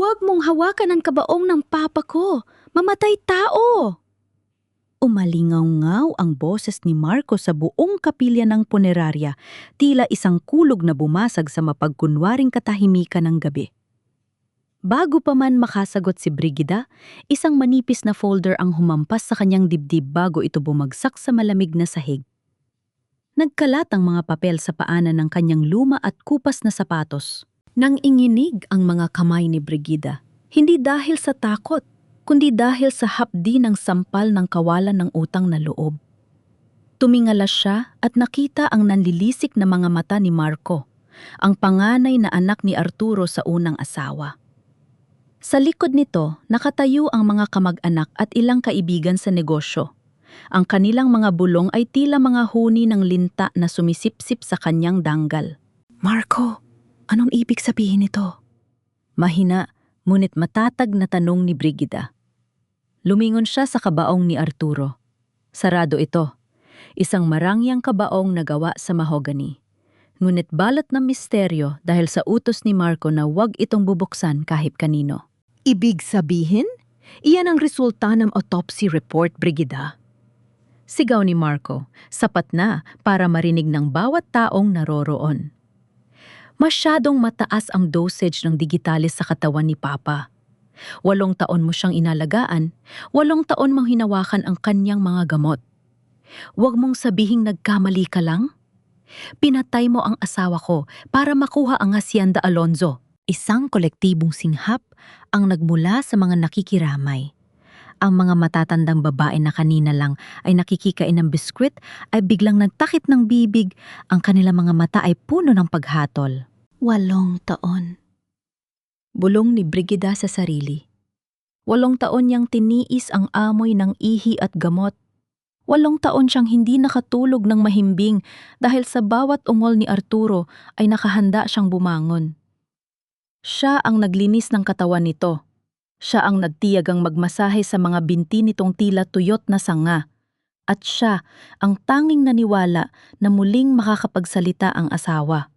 Huwag mong hawakan ang kabaong ng papa ko. Mamatay tao! Umalingaw-ngaw ang boses ni Marco sa buong kapilya ng punerarya, tila isang kulog na bumasag sa mapagkunwaring katahimikan ng gabi. Bago pa man makasagot si Brigida, isang manipis na folder ang humampas sa kanyang dibdib bago ito bumagsak sa malamig na sahig. Nagkalat ang mga papel sa paanan ng kanyang luma at kupas na sapatos. Nang inginig ang mga kamay ni Brigida, hindi dahil sa takot, kundi dahil sa hapdi ng sampal ng kawalan ng utang na loob. Tumingala siya at nakita ang nanlilisik na mga mata ni Marco, ang panganay na anak ni Arturo sa unang asawa. Sa likod nito, nakatayo ang mga kamag-anak at ilang kaibigan sa negosyo. Ang kanilang mga bulong ay tila mga huni ng linta na sumisipsip sa kanyang danggal. Marco, anong ibig sabihin nito? Mahina, ngunit matatag na tanong ni Brigida. Lumingon siya sa kabaong ni Arturo. Sarado ito. Isang marangyang kabaong na gawa sa mahogany. Ngunit balat ng misteryo dahil sa utos ni Marco na huwag itong bubuksan kahit kanino. Ibig sabihin? Iyan ang resulta ng autopsy report, Brigida. Sigaw ni Marco, sapat na para marinig ng bawat taong naroroon. Masyadong mataas ang dosage ng digitalis sa katawan ni Papa. 8 taon mo siyang inalagaan, 8 taon mong hinawakan ang kanyang mga gamot. Huwag mong sabihing nagkamali ka lang. Pinatay mo ang asawa ko para makuha ang Hacienda Alonzo. Isang kolektibong singhap ang nagmula sa mga nakikiramay. Ang mga matatandang babae na kanina lang ay nakikikain ng biskwit ay biglang nagtakip ng bibig, ang kanilang mga mata ay puno ng paghatol. 8 taon. Bulong ni Brigida sa sarili. 8 taon niyang tiniis ang amoy ng ihi at gamot. 8 taon siyang hindi nakatulog ng mahimbing dahil sa bawat ungol ni Arturo ay nakahanda siyang bumangon. Siya ang naglinis ng katawan nito. Siya ang nagtiyagang magmasahe sa mga binti nitong tila tuyot na sanga. At siya ang tanging naniwala na muling makakapagsalita ang asawa.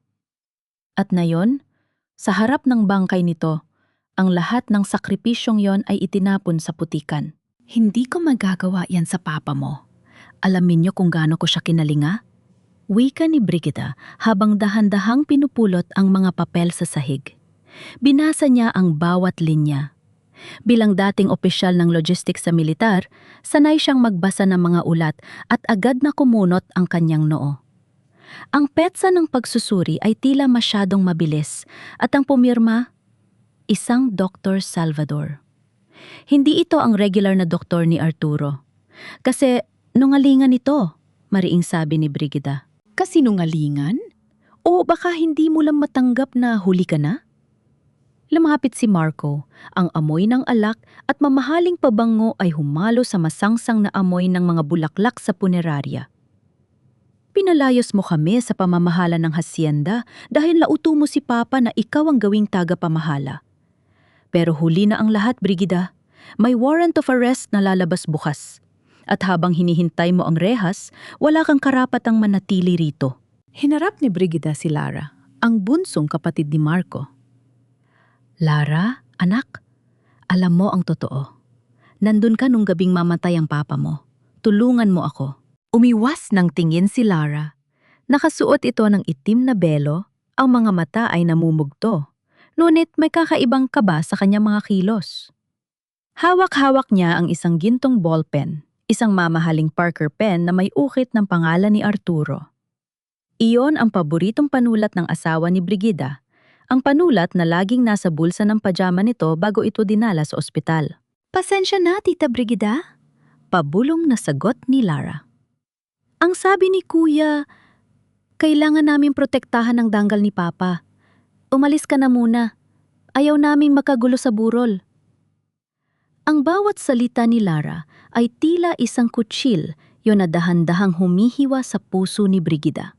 At ngayon, sa harap ng bangkay nito, ang lahat ng sakripisyong yon ay itinapon sa putikan. Hindi ko magagawa yan sa papa mo. Alamin niyo kung gaano ko siya kinalinga? Wika ni Brigida habang dahan-dahang pinupulot ang mga papel sa sahig. Binasa niya ang bawat linya. Bilang dating opisyal ng logistics sa militar, sanay siyang magbasa ng mga ulat at agad na kumunot ang kanyang noo. Ang petsa ng pagsusuri ay tila masyadong mabilis at ang pumirma, isang Dr. Salvador. Hindi ito ang regular na doktor ni Arturo. Kasi nungalingan ito, mariing sabi ni Brigida. Kasi nungalingan? O baka hindi mo lang matanggap na huli ka na? Lumapit si Marco, ang amoy ng alak at mamahaling pabango ay humalo sa masangsang na amoy ng mga bulaklak sa punerarya. Pinalayos mo kami sa pamamahala ng hacienda dahil nauto mo si Papa na ikaw ang gawing tagapamahala. Pero huli na ang lahat, Brigida. May warrant of arrest na lalabas bukas. At habang hinihintay mo ang rehas, wala kang karapatang manatili rito. Hinarap ni Brigida si Lara, ang bunsong kapatid ni Marco. Lara, anak, alam mo ang totoo. Nandun ka nung gabing mamatay ang papa mo. Tulungan mo ako. Umiwas ng tingin si Lara. Nakasuot ito ng itim na belo, ang mga mata ay namumugto. Ngunit may kakaibang kaba sa kanyang mga kilos. Hawak-hawak niya ang isang gintong ballpen, isang mamahaling Parker pen na may ukit ng pangalan ni Arturo. Iyon ang paboritong panulat ng asawa ni Brigida. Ang panulat na laging nasa bulsa ng pajama nito bago ito dinala sa ospital. Pasensya na, Tita Brigida. Pabulong na sagot ni Lara. Ang sabi ni Kuya, kailangan namin protektahan ang danggal ni Papa. Umalis ka na muna. Ayaw naming makagulo sa burol. Ang bawat salita ni Lara ay tila isang kutsil, yon na dahan-dahang humihiwa sa puso ni Brigida.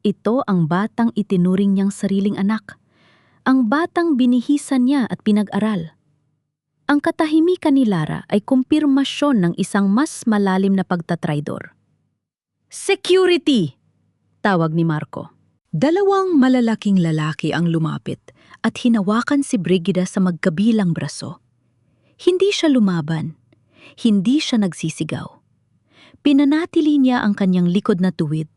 Ito ang batang itinuring niyang sariling anak. Ang batang binihisan niya at pinag-aral. Ang katahimikan ni Lara ay kumpirmasyon ng isang mas malalim na pagtatraidor. Security! Tawag ni Marco. Dalawang malalaking lalaki ang lumapit at hinawakan si Brigida sa magkabilang braso. Hindi siya lumaban. Hindi siya nagsisigaw. Pinanatili niya ang kanyang likod na tuwid,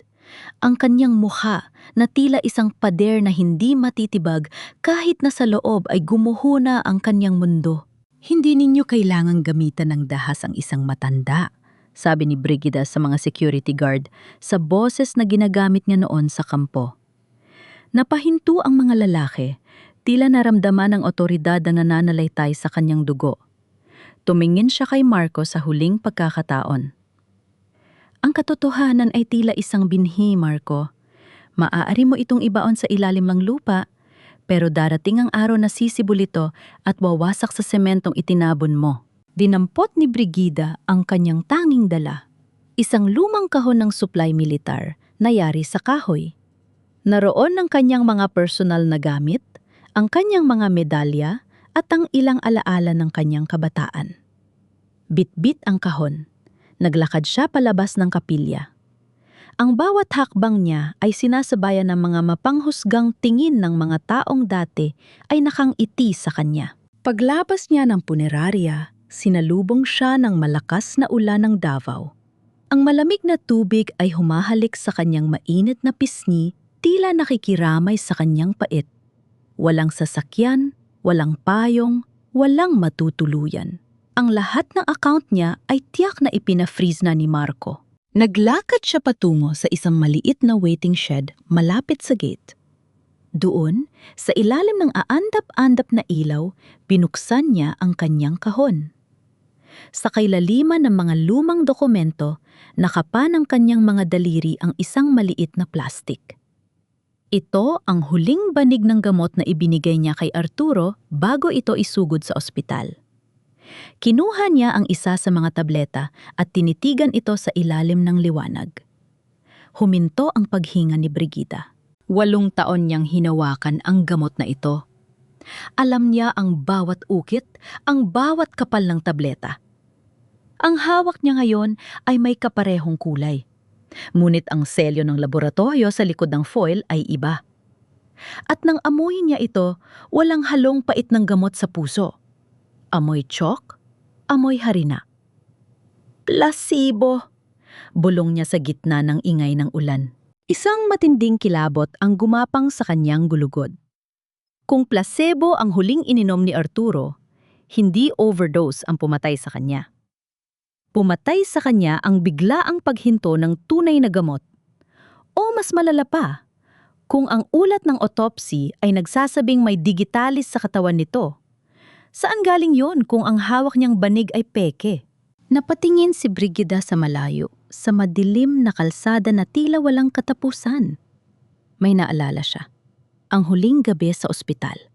ang kanyang mukha na tila isang pader na hindi matitibag kahit na sa loob ay gumuho na ang kanyang mundo. Hindi ninyo kailangang gamitan ng dahas ang isang matanda, sabi ni Brigida sa mga security guard sa boses na ginagamit niya noon sa kampo. Napahinto ang mga lalaki, tila naramdaman ng otoridad na nananalaytay sa kanyang dugo. Tumingin siya kay Marco sa huling pagkakataon. Ang katotohanan ay tila isang binhi, Marco. Maaari mo itong ibaon sa ilalim ng lupa, pero darating ang araw na sisibol ito at wawasak sa sementong itinabon mo. Dinampot ni Brigida ang kanyang tanging dala. Isang lumang kahon ng supply militar na yari sa kahoy. Naroon ang kanyang mga personal na gamit, ang kanyang mga medalya at ang ilang alaala ng kanyang kabataan. Bit-bit ang kahon. Naglakad siya palabas ng kapilya. Ang bawat hakbang niya ay sinasabayan ng mga mapanghusgang tingin ng mga taong dati ay nakangiti sa kanya. Paglabas niya ng punerarya, sinalubong siya ng malakas na ulan ng Davao. Ang malamig na tubig ay humahalik sa kanyang mainit na pisngi, tila nakikiramay sa kanyang pait. Walang sasakyan, walang payong, walang matutuluyan. Ang lahat ng account niya ay tiyak na ipina-freeze na ni Marco. Naglakad siya patungo sa isang maliit na waiting shed malapit sa gate. Doon, sa ilalim ng aandap-andap na ilaw, binuksan niya ang kanyang kahon. Sa kailaliman ng mga lumang dokumento, nakapa ng kanyang mga daliri ang isang maliit na plastik. Ito ang huling banig ng gamot na ibinigay niya kay Arturo bago ito isugod sa ospital. Kinuha niya ang isa sa mga tableta at tinitigan ito sa ilalim ng liwanag. Huminto ang paghinga ni Brigida. 8 taon niyang hinawakan ang gamot na ito. Alam niya ang bawat ukit, ang bawat kapal ng tableta. Ang hawak niya ngayon ay may kaparehong kulay. Ngunit ang selyo ng laboratorio sa likod ng foil ay iba. At nang amuyin niya ito, walang halong pait ng gamot sa puso. Amoy tiyok, amoy harina. Placebo! Bulong niya sa gitna ng ingay ng ulan. Isang matinding kilabot ang gumapang sa kanyang gulugod. Kung placebo ang huling ininom ni Arturo, hindi overdose ang pumatay sa kanya. Pumatay sa kanya ang biglaang paghinto ng tunay na gamot. O mas malala pa, kung ang ulat ng autopsy ay nagsasabing may digitalis sa katawan nito, saan galing yon kung ang hawak niyang banig ay peke? Napatingin si Brigida sa malayo, sa madilim na kalsada na tila walang katapusan. May naalala siya. Ang huling gabi sa ospital.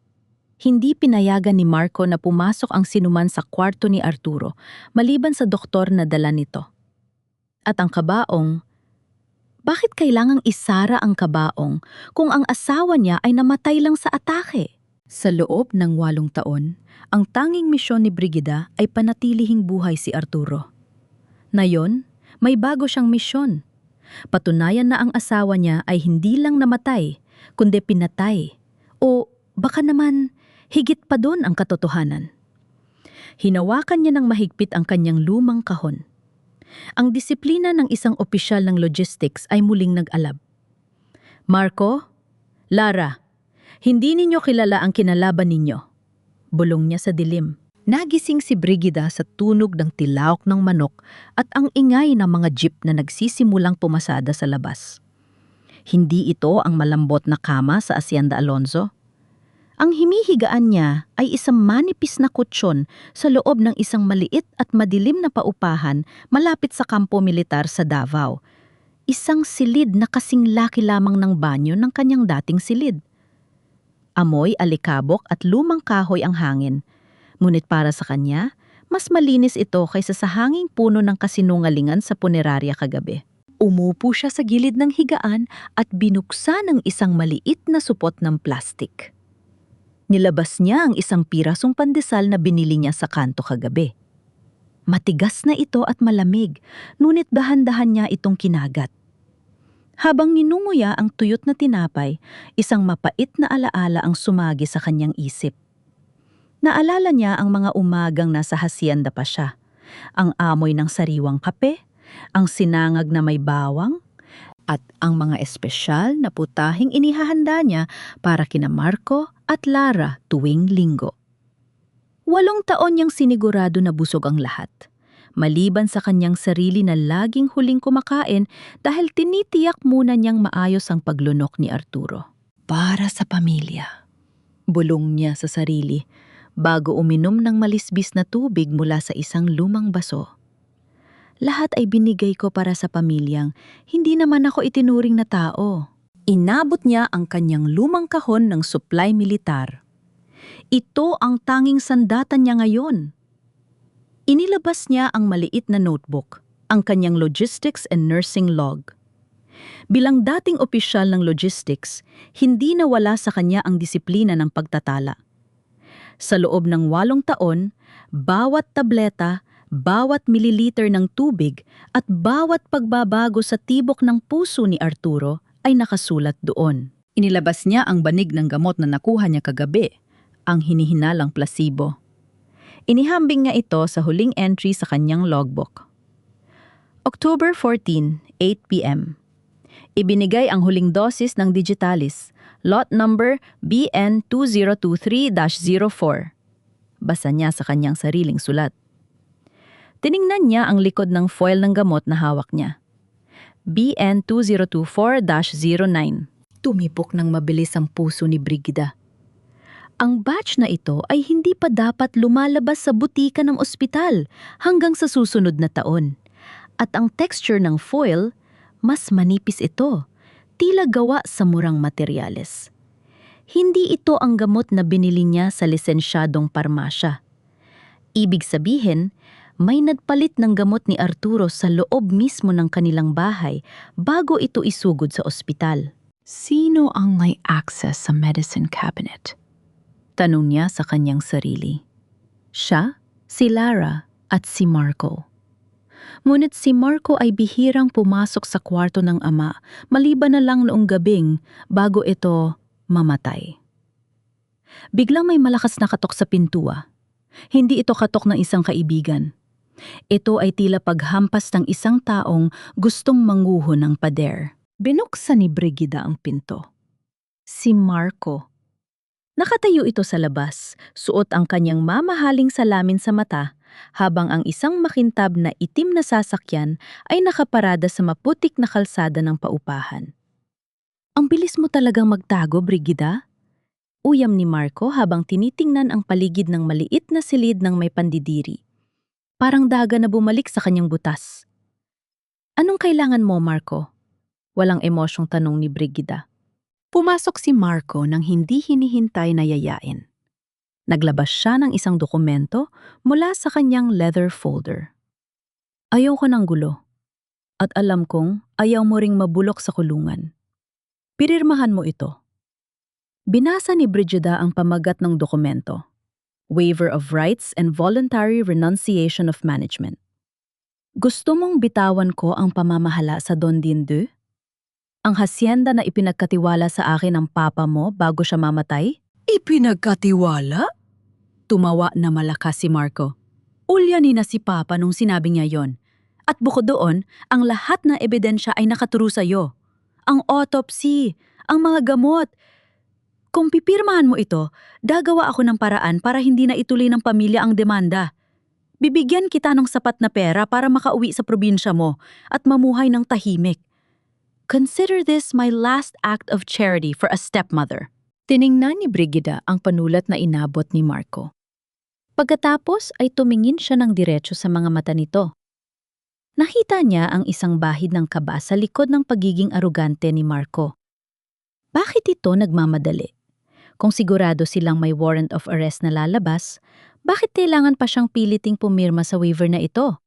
Hindi pinayagan ni Marco na pumasok ang sinuman sa kwarto ni Arturo, maliban sa doktor na dala nito. At ang kabaong, bakit kailangang isara ang kabaong kung ang asawa niya ay namatay lang sa atake? Sa loob ng 8 taon, ang tanging misyon ni Brigida ay panatilihing buhay si Arturo. Ngayon, may bago siyang misyon. Patunayan na ang asawa niya ay hindi lang namatay, kundi pinatay. O baka naman, higit pa doon ang katotohanan. Hinawakan niya ng mahigpit ang kanyang lumang kahon. Ang disiplina ng isang opisyal ng logistics ay muling nag-alab. Marco, Lara, hindi ninyo kilala ang kinalaban ninyo. Bulong niya sa dilim. Nagising si Brigida sa tunog ng tilaok ng manok at ang ingay ng mga jeep na nagsisimulang pumasada sa labas. Hindi ito ang malambot na kama sa Hacienda Alonso. Ang himihigaan niya ay isang manipis na kutsyon sa loob ng isang maliit at madilim na paupahan malapit sa kampo militar sa Davao. Isang silid na kasing laki lamang ng banyo ng kanyang dating silid. Amoy, alikabok at lumang kahoy ang hangin. Ngunit para sa kanya, mas malinis ito kaysa sa hanging puno ng kasinungalingan sa punerarya kagabi. Umupo siya sa gilid ng higaan at binuksan ang isang maliit na supot ng plastik. Nilabas niya ang isang pirasong pandesal na binili niya sa kanto kagabi. Matigas na ito at malamig, ngunit dahan-dahan niya itong kinagat. Habang ninunguya ang tuyot na tinapay, isang mapait na alaala ang sumagi sa kanyang isip. Naalala niya ang mga umagang nasa hasyenda pa siya. Ang amoy ng sariwang kape, ang sinangag na may bawang, at ang mga espesyal na putahing inihahanda niya para kina Marco at Lara tuwing linggo. 8 taon niyang sinigurado na busog ang lahat. Maliban sa kanyang sarili na laging huling kumakain dahil tinitiyak muna niyang maayos ang paglunok ni Arturo. Para sa pamilya. Bulong niya sa sarili bago uminom ng malisbis na tubig mula sa isang lumang baso. Lahat ay binigay ko para sa pamilyang hindi naman ako itinuring na tao. Inabot niya ang kanyang lumang kahon ng supply militar. Ito ang tanging sandatan niya ngayon. Inilabas niya ang maliit na notebook, ang kanyang logistics and nursing log. Bilang dating opisyal ng logistics, hindi nawala sa kanya ang disiplina ng pagtatala. Sa loob ng 8 taon, bawat tableta, bawat mililiter ng tubig at bawat pagbabago sa tibok ng puso ni Arturo ay nakasulat doon. Inilabas niya ang banig ng gamot na nakuha niya kagabi, ang hinihinalang placebo. Inihambing niya ito sa huling entry sa kanyang logbook. October 14, 8 p.m. Ibinigay ang huling dosis ng Digitalis, lot number BN2023-04. Basa niya sa kanyang sariling sulat. Tiningnan niya ang likod ng foil ng gamot na hawak niya. BN2024-09. Tumipok ng mabilis ang puso ni Brigida. Ang batch na ito ay hindi pa dapat lumalabas sa butika ng ospital hanggang sa susunod na taon. At ang texture ng foil, mas manipis ito, tila gawa sa murang materyales. Hindi ito ang gamot na binili niya sa lisensyadong parmasya. Ibig sabihin, may nagpalit ng gamot ni Arturo sa loob mismo ng kanilang bahay bago ito isugod sa ospital. Sino ang may access sa medicine cabinet? Tanong niya sa kanyang sarili. Siya, si Lara, at si Marco. Ngunit si Marco ay bihirang pumasok sa kwarto ng ama maliban na lang noong gabing bago ito mamatay. Biglang may malakas na katok sa pintua. Hindi ito katok ng isang kaibigan. Ito ay tila paghampas ng isang taong gustong manguho ng pader. Binuksan ni Brigida ang pinto. Si Marco. Nakatayo ito sa labas, suot ang kanyang mamahaling salamin sa mata, habang ang isang makintab na itim na sasakyan ay nakaparada sa maputik na kalsada ng paupahan. Ang bilis mo talagang magtago, Brigida? Uyam ni Marco habang tinitingnan ang paligid ng maliit na silid ng may pandidiri. Parang daga na bumalik sa kanyang butas. Anong kailangan mo, Marco? Walang emosyong tanong ni Brigida. Pumasok si Marco nang hindi hinihintay na yayain. Naglabas siya ng isang dokumento mula sa kanyang leather folder. Ayaw ko ng gulo. At alam kong ayaw mo ring mabulok sa kulungan. Pirirmahan mo ito. Binasa ni Brigida ang pamagat ng dokumento. Waiver of Rights and Voluntary Renunciation of Management. Gusto mong bitawan ko ang pamamahala sa Don Dindu? Ang hasyenda na ipinagkatiwala sa akin ng papa mo bago siya mamatay? Ipinagkatiwala? Tumawa na malakas si Marco. Ulyanin na si papa nung sinabi niya yon. At bukod doon, ang lahat na ebidensya ay nakaturo sa'yo. Ang autopsy, ang mga gamot. Kung pipirmahan mo ito, dagawa ako ng paraan para hindi na ituloy ng pamilya ang demanda. Bibigyan kita ng sapat na pera para makauwi sa probinsya mo at mamuhay ng tahimik. Consider this my last act of charity for a stepmother. Tiningnan ni Brigida ang panulat na inabot ni Marco. Pagkatapos ay tumingin siya ng diretso sa mga mata nito. Nakita niya ang isang bahid ng kaba sa likod ng pagiging arugante ni Marco. Bakit ito nagmamadali? Kung sigurado silang may warrant of arrest na lalabas, bakit kailangan pa siyang piliting pumirma sa waiver na ito?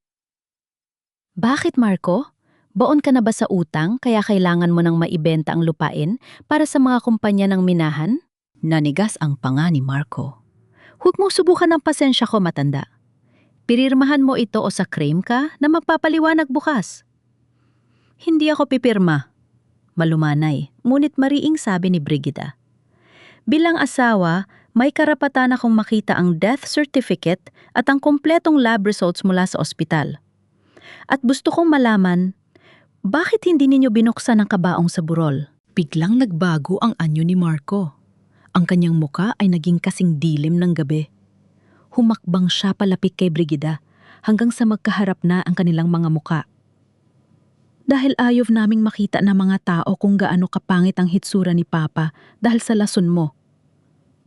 Bakit, Marco? Baon ka na ba sa utang kaya kailangan mo nang maibenta ang lupain para sa mga kumpanya ng minahan? Nanigas ang panga ni Marco. Huwag mo subukan ng pasensya ko, matanda. Pirirmahan mo ito o sa claim ka na magpapaliwanag bukas. Hindi ako pipirma. Malumanay, ngunit mariing sabi ni Brigida. Bilang asawa, may karapatan akong makita ang death certificate at ang kumpletong lab results mula sa ospital. At gusto kong malaman, bakit hindi ninyo binuksan ang kabaong sa burol? Biglang nagbago ang anyo ni Marco. Ang kanyang muka ay naging kasing dilim ng gabi. Humakbang siya palapit kay Brigida hanggang sa magkaharap na ang kanilang mga muka. Dahil ayaw naming makita ng mga tao kung gaano kapangit ang hitsura ni Papa dahil sa lason mo.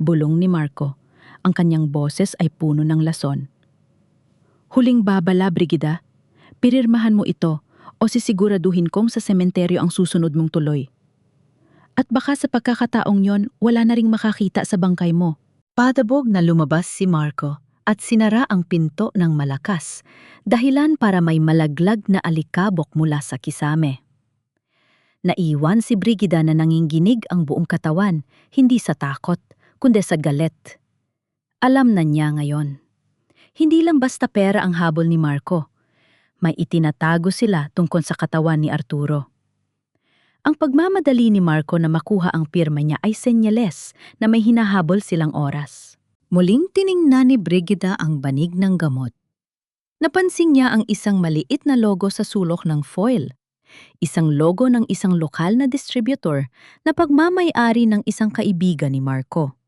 Bulong ni Marco. Ang kanyang boses ay puno ng lason. Huling babala, Brigida. Pirirmahan mo ito o sisiguraduhin kong sa sementeryo ang susunod mong tuloy. At baka sa pagkakataong yon, wala na ring makakita sa bangkay mo. Padabog na lumabas si Marco at sinara ang pinto ng malakas, dahilan para may malaglag na alikabok mula sa kisame. Naiwan si Brigida na nanginginig ang buong katawan, hindi sa takot, kundi sa galit. Alam na niya ngayon. Hindi lang basta pera ang habol ni Marco. May itinatago sila tungkol sa katawan ni Arturo. Ang pagmamadali ni Marco na makuha ang pirma niya ay senyales na may hinahabol silang oras. Muling tiningnan ni Brigida ang banig ng gamot. Napansin niya ang isang maliit na logo sa sulok ng foil. Isang logo ng isang lokal na distributor na pagmamay-ari ng isang kaibigan ni Marco.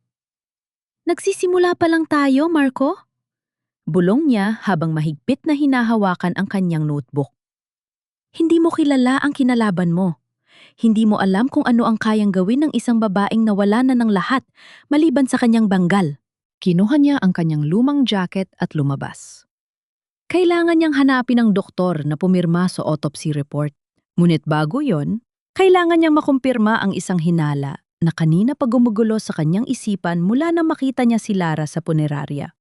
Nagsisimula pa lang tayo, Marco? Bulong niya habang mahigpit na hinahawakan ang kanyang notebook. Hindi mo kilala ang kinalaban mo. Hindi mo alam kung ano ang kayang gawin ng isang babaeng nawala na ng lahat maliban sa kanyang banggal. Kinuha niya ang kanyang lumang jacket at lumabas. Kailangan niyang hanapin ang doktor na pumirma sa autopsy report. Ngunit bago yon, kailangan niyang makumpirma ang isang hinala na kanina pa gumugulo sa kanyang isipan mula na makita niya si Lara sa punerarya.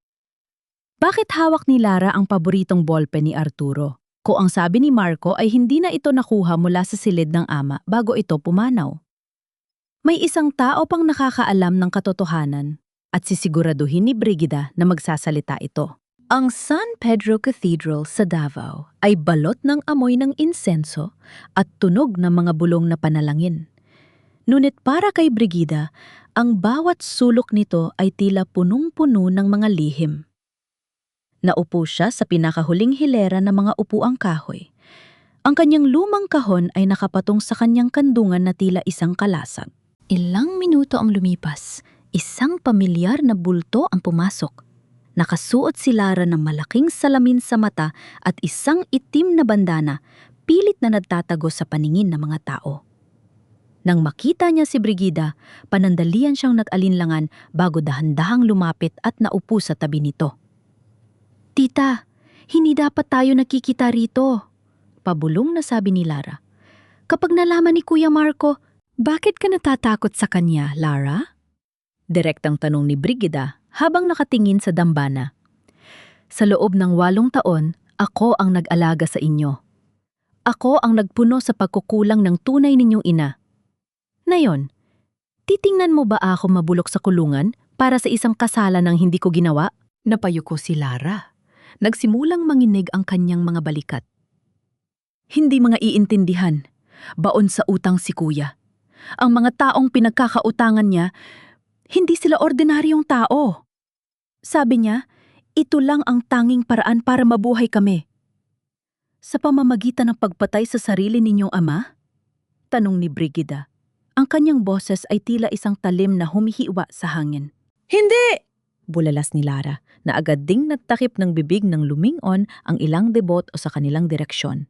Bakit hawak ni Lara ang paboritong ballpen ni Arturo? Kung ang sabi ni Marco ay hindi na ito nakuha mula sa silid ng ama bago ito pumanaw. May isang tao pang nakakaalam ng katotohanan at sisiguraduhin ni Brigida na magsasalita ito. Ang San Pedro Cathedral sa Davao ay balot ng amoy ng insenso at tunog ng mga bulong na panalangin. Ngunit para kay Brigida, ang bawat sulok nito ay tila punong-puno ng mga lihim. Naupo siya sa pinakahuling hilera ng mga upuang kahoy. Ang kanyang lumang kahon ay nakapatong sa kanyang kandungan na tila isang kalasag. Ilang minuto ang lumipas, isang pamilyar na bulto ang pumasok. Nakasuot si Lara ng malaking salamin sa mata at isang itim na bandana, pilit na nagtatago sa paningin ng mga tao. Nang makita niya si Brigida, panandalian siyang nag-alinlangan bago dahan-dahang lumapit at naupo sa tabi nito. Tita, hindi dapat tayo nakikita rito, pabulong na sabi ni Lara. Kapag nalaman ni Kuya Marco, bakit ka natatakot sa kanya, Lara? Direktang tanong ni Brigida habang nakatingin sa dambana. Sa loob ng 8 taon, ako ang nag-alaga sa inyo. Ako ang nagpuno sa pagkukulang ng tunay ninyong ina. Ngayon, titingnan mo ba ako mabulok sa kulungan para sa isang kasalan ng hindi ko ginawa? Napayuko si Lara. Nagsimulang manginig ang kanyang mga balikat. Hindi mga iintindihan. Baon sa utang si Kuya. Ang mga taong pinagkakautangan niya, hindi sila ordinaryong tao. Sabi niya, ito lang ang tanging paraan para mabuhay kami. Sa pamamagitan ng pagpatay sa sarili ninyong ama? Tanong ni Brigida. Ang kanyang boses ay tila isang talim na humihiwa sa hangin. Hindi! Bulalas ni Lara na agad ding nagtakip ng bibig ng lumingon ang ilang debot o sa kanilang direksyon.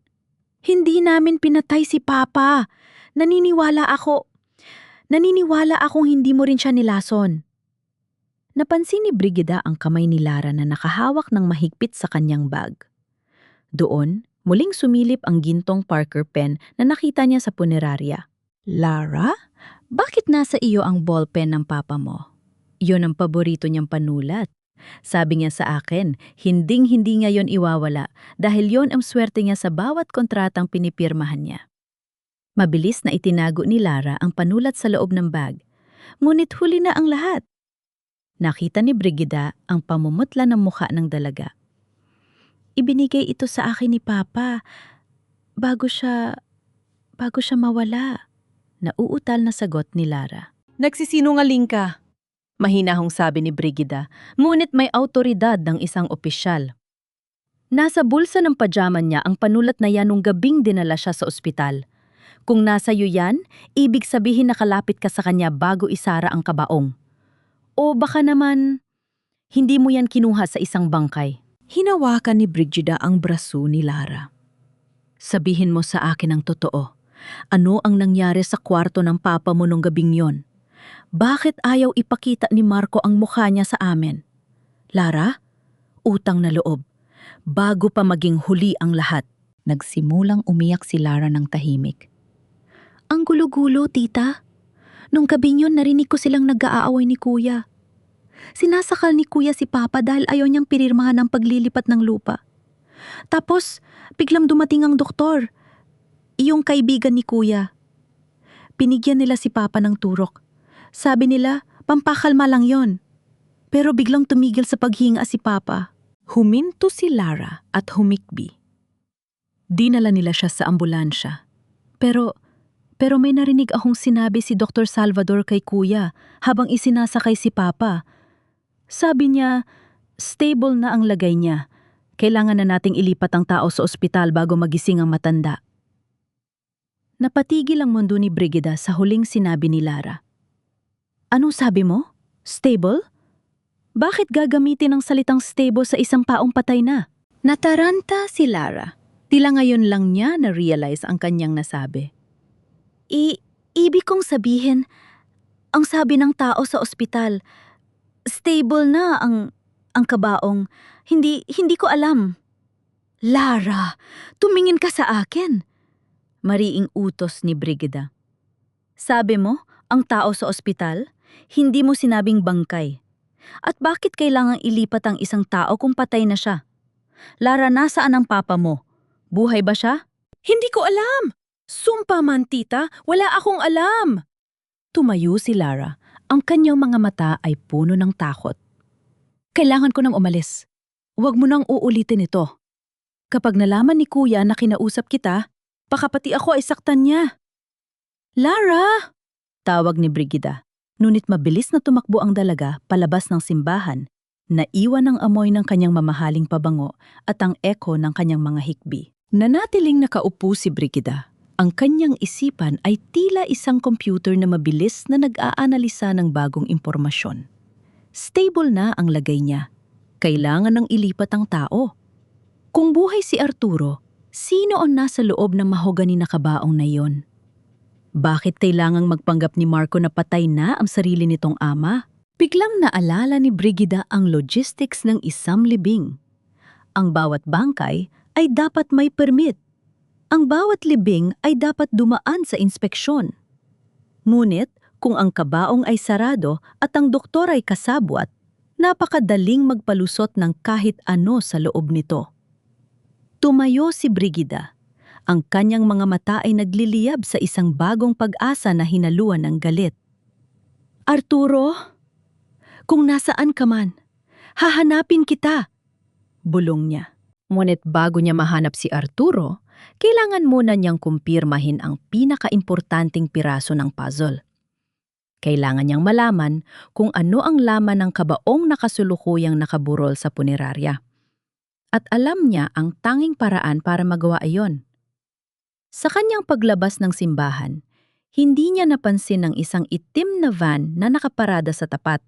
Hindi namin pinatay si Papa. Naniniwala akong hindi mo rin siya nilason. Napansin ni Brigida ang kamay ni Lara na nakahawak ng mahigpit sa kanyang bag. Doon, muling sumilip ang gintong Parker pen na nakita niya sa punerarya. Lara, bakit nasa iyo ang ballpen ng papa mo? Iyon ang paborito niyang panulat. Sabi niya sa akin, hinding-hindi ngayon iwawala dahil yon ang swerte niya sa bawat kontratang pinipirmahan niya. Mabilis na itinago ni Lara ang panulat sa loob ng bag. Ngunit huli na ang lahat. Nakita ni Brigida ang pamumutla ng mukha ng dalaga. Ibinigay ito sa akin ni Papa bago siya mawala. Nauutal na sagot ni Lara. Nagsisinungaling ka. Mahinahong sabi ni Brigida, ngunit may autoridad ng isang opisyal. Nasa bulsa ng pajama niya ang panulat na yan nung gabing dinala siya sa ospital. Kung nasa iyo yan, ibig sabihin nakalapit ka sa kanya bago isara ang kabaong. O baka naman, hindi mo yan kinuha sa isang bangkay. Hinawakan ni Brigida ang braso ni Lara. Sabihin mo sa akin ang totoo. Ano ang nangyari sa kwarto ng papa mo nung gabing yon? Bakit ayaw ipakita ni Marco ang mukha niya sa amin? Lara, utang na loob. Bago pa maging huli ang lahat. Nagsimulang umiyak si Lara ng tahimik. Ang gulo-gulo, tita. Nung gabing yun narinig ko silang nag-aaway ni kuya. Sinasakal ni kuya si papa dahil ayaw niyang pinirmahan ang paglilipat ng lupa. Tapos, biglang dumating ang doktor. Iyong kaibigan ni kuya. Pinigyan nila si papa ng turok. Sabi nila, pampakalma lang yon. Pero biglang tumigil sa paghinga si papa. Huminto si Lara at humikbi. Dinala nila siya sa ambulansya. Pero may narinig akong sinabi si Dr. Salvador kay kuya habang isinasakay si papa. Sabi niya, stable na ang lagay niya. Kailangan na nating ilipat ang tao sa ospital bago magising ang matanda. Napatigil ang mundo ni Brigida sa huling sinabi ni Lara. Anong sabi mo? Stable? Bakit gagamitin ang salitang stable sa isang taong patay na? Nataranta si Lara. Tila ngayon lang niya na-realize ang kanyang nasabi. Ibig kong sabihin, ang sabi ng tao sa ospital, stable na ang kabaong. Hindi ko alam. Lara, tumingin ka sa akin. Mariing utos ni Brigida. Sabi mo, ang tao sa ospital? Hindi mo sinabing bangkay. At bakit kailangang ilipat ang isang tao kung patay na siya? Lara, nasaan ang papa mo? Buhay ba siya? Hindi ko alam! Sumpa man, tita, wala akong alam! Tumayo si Lara. Ang kanyang mga mata ay puno ng takot. Kailangan ko nang umalis. Huwag mo nang uulitin ito. Kapag nalaman ni kuya na kinausap kita, baka pati ako ay saktan niya. Lara! Tawag ni Brigida. Ngunit mabilis na tumakbo ang dalaga palabas ng simbahan, naiwan ang amoy ng kanyang mamahaling pabango at ang eko ng kanyang mga hikbi. Nanatiling nakaupo si Brigida. Ang kanyang isipan ay tila isang computer na mabilis na nag-aanalisa ng bagong impormasyon. Stable na ang lagay niya. Kailangan ng ilipat ang tao. Kung buhay si Arturo, sino ang nasa loob ng mahogani na kabaong na iyon? Bakit kailangang magpanggap ni Marco na patay na ang sarili nitong ama? Biglang naalala ni Brigida ang logistics ng isang libing. Ang bawat bangkay ay dapat may permit. Ang bawat libing ay dapat dumaan sa inspeksyon. Ngunit kung ang kabaong ay sarado at ang doktor ay kasabwat, napakadaling magpalusot ng kahit ano sa loob nito. Tumayo si Brigida. Ang kanyang mga mata ay nagliliyab sa isang bagong pag-asa na hinaluan ng galit. Arturo, kung nasaan ka man, hahanapin kita, bulong niya. Ngunit bago niya mahanap si Arturo, kailangan muna niyang kumpirmahin ang pinakaimportanteng piraso ng puzzle. Kailangan niyang malaman kung ano ang laman ng kabaong nakasulukuyang nakaburol sa punerarya. At alam niya ang tanging paraan para magawa iyon. Sa kanyang paglabas ng simbahan, hindi niya napansin ang isang itim na van na nakaparada sa tapat.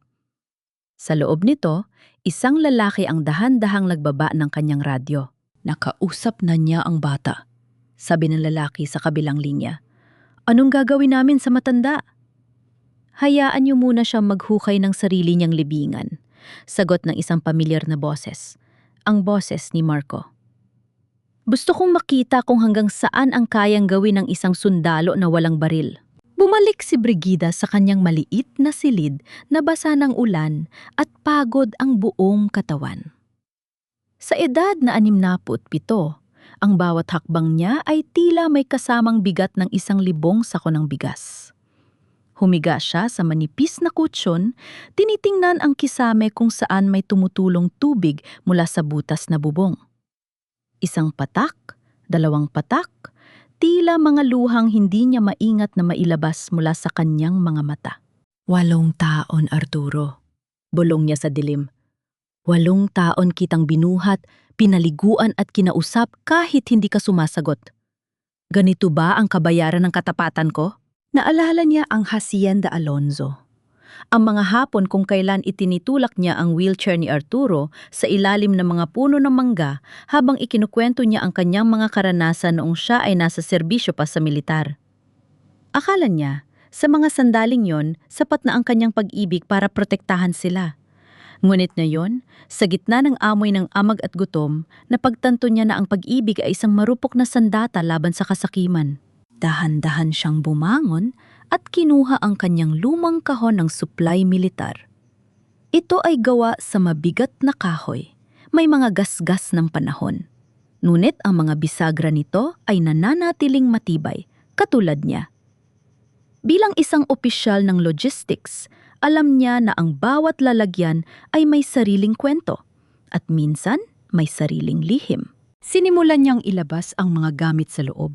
Sa loob nito, isang lalaki ang dahan-dahang nagbaba ng kanyang radyo. Nakausap na niya ang bata. Sabi ng lalaki sa kabilang linya. Anong gagawin namin sa matanda? Hayaan niyo muna siyang maghukay ng sarili niyang libingan. Sagot ng isang pamilyar na boses. Ang boses ni Marco. Gusto kong makita kung hanggang saan ang kayang gawin ng isang sundalo na walang baril. Bumalik si Brigida sa kanyang maliit na silid na basa ng ulan at pagod ang buong katawan. Sa edad na 67, ang bawat hakbang niya ay tila may kasamang bigat ng 1,000 sako ng bigas. Humiga siya sa manipis na kutsyon, tinitingnan ang kisame kung saan may tumutulong tubig mula sa butas na bubong. 1 patak, 2 patak, tila mga luhang hindi niya maingat na mailabas mula sa kanyang mga mata. 8 taon, Arturo. Bulong niya sa dilim. 8 taon kitang binuhat, pinaliguan at kinausap kahit hindi ka sumasagot. Ganito ba ang kabayaran ng katapatan ko? Naalala niya ang Hacienda Alonzo. Ang mga hapon kung kailan itinitulak niya ang wheelchair ni Arturo sa ilalim ng mga puno ng mangga habang ikinukwento niya ang kanyang mga karanasan noong siya ay nasa serbisyo pa sa militar. Akala niya, sa mga sandaling yon, sapat na ang kanyang pag-ibig para protektahan sila. Ngunit ngayon, sa gitna ng amoy ng amag at gutom, napagtanto niya na ang pag-ibig ay isang marupok na sandata laban sa kasakiman. Dahan-dahan siyang bumangon at kinuha ang kanyang lumang kahon ng suplay militar. Ito ay gawa sa mabigat na kahoy, may mga gasgas ng panahon. Ngunit ang mga bisagra nito ay nananatiling matibay, katulad niya. Bilang isang opisyal ng logistics, alam niya na ang bawat lalagyan ay may sariling kwento at minsan may sariling lihim. Sinimulan niyang ilabas ang mga gamit sa loob.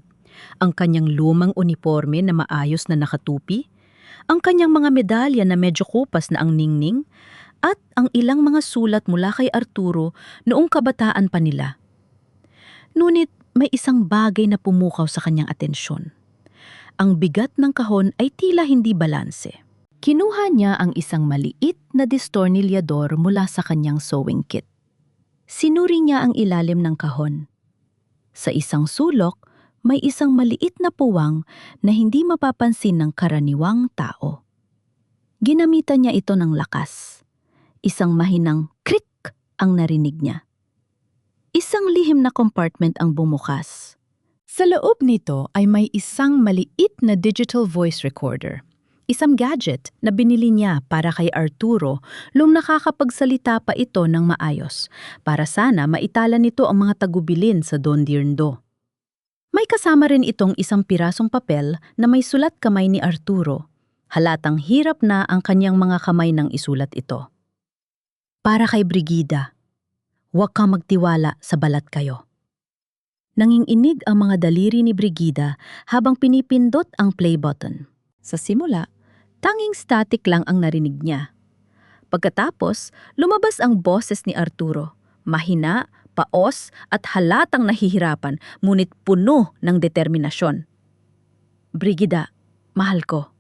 Ang kanyang lumang uniforme na maayos na nakatupi, ang kanyang mga medalya na medyo kupas na ang ningning, at ang ilang mga sulat mula kay Arturo noong kabataan pa nila. Ngunit may isang bagay na pumukaw sa kanyang atensyon. Ang bigat ng kahon ay tila hindi balanse. Kinuha niya ang isang maliit na distornilyador mula sa kanyang sewing kit. Sinuri niya ang ilalim ng kahon. Sa isang sulok, may isang maliit na puwang na hindi mapapansin ng karaniwang tao. Ginamitan niya ito ng lakas. Isang mahinang krik ang narinig niya. Isang lihim na compartment ang bumukas. Sa loob nito ay may isang maliit na digital voice recorder. Isang gadget na binili niya para kay Arturo nung nakakapagsalita pa ito ng maayos, para sana maitala nito ang mga tagubilin sa Don Dirndo. May kasama rin itong isang pirasong papel na may sulat kamay ni Arturo. Halatang hirap na ang kanyang mga kamay nang isulat ito. Para kay Brigida, huwag kang magtiwala sa balat kayo. Nanginginig ang mga daliri ni Brigida habang pinipindot ang play button. Sa simula, tanging static lang ang narinig niya. Pagkatapos, lumabas ang boses ni Arturo, mahina, paos at halatang nahihirapan ngunit puno ng determinasyon. Brigida, mahal ko.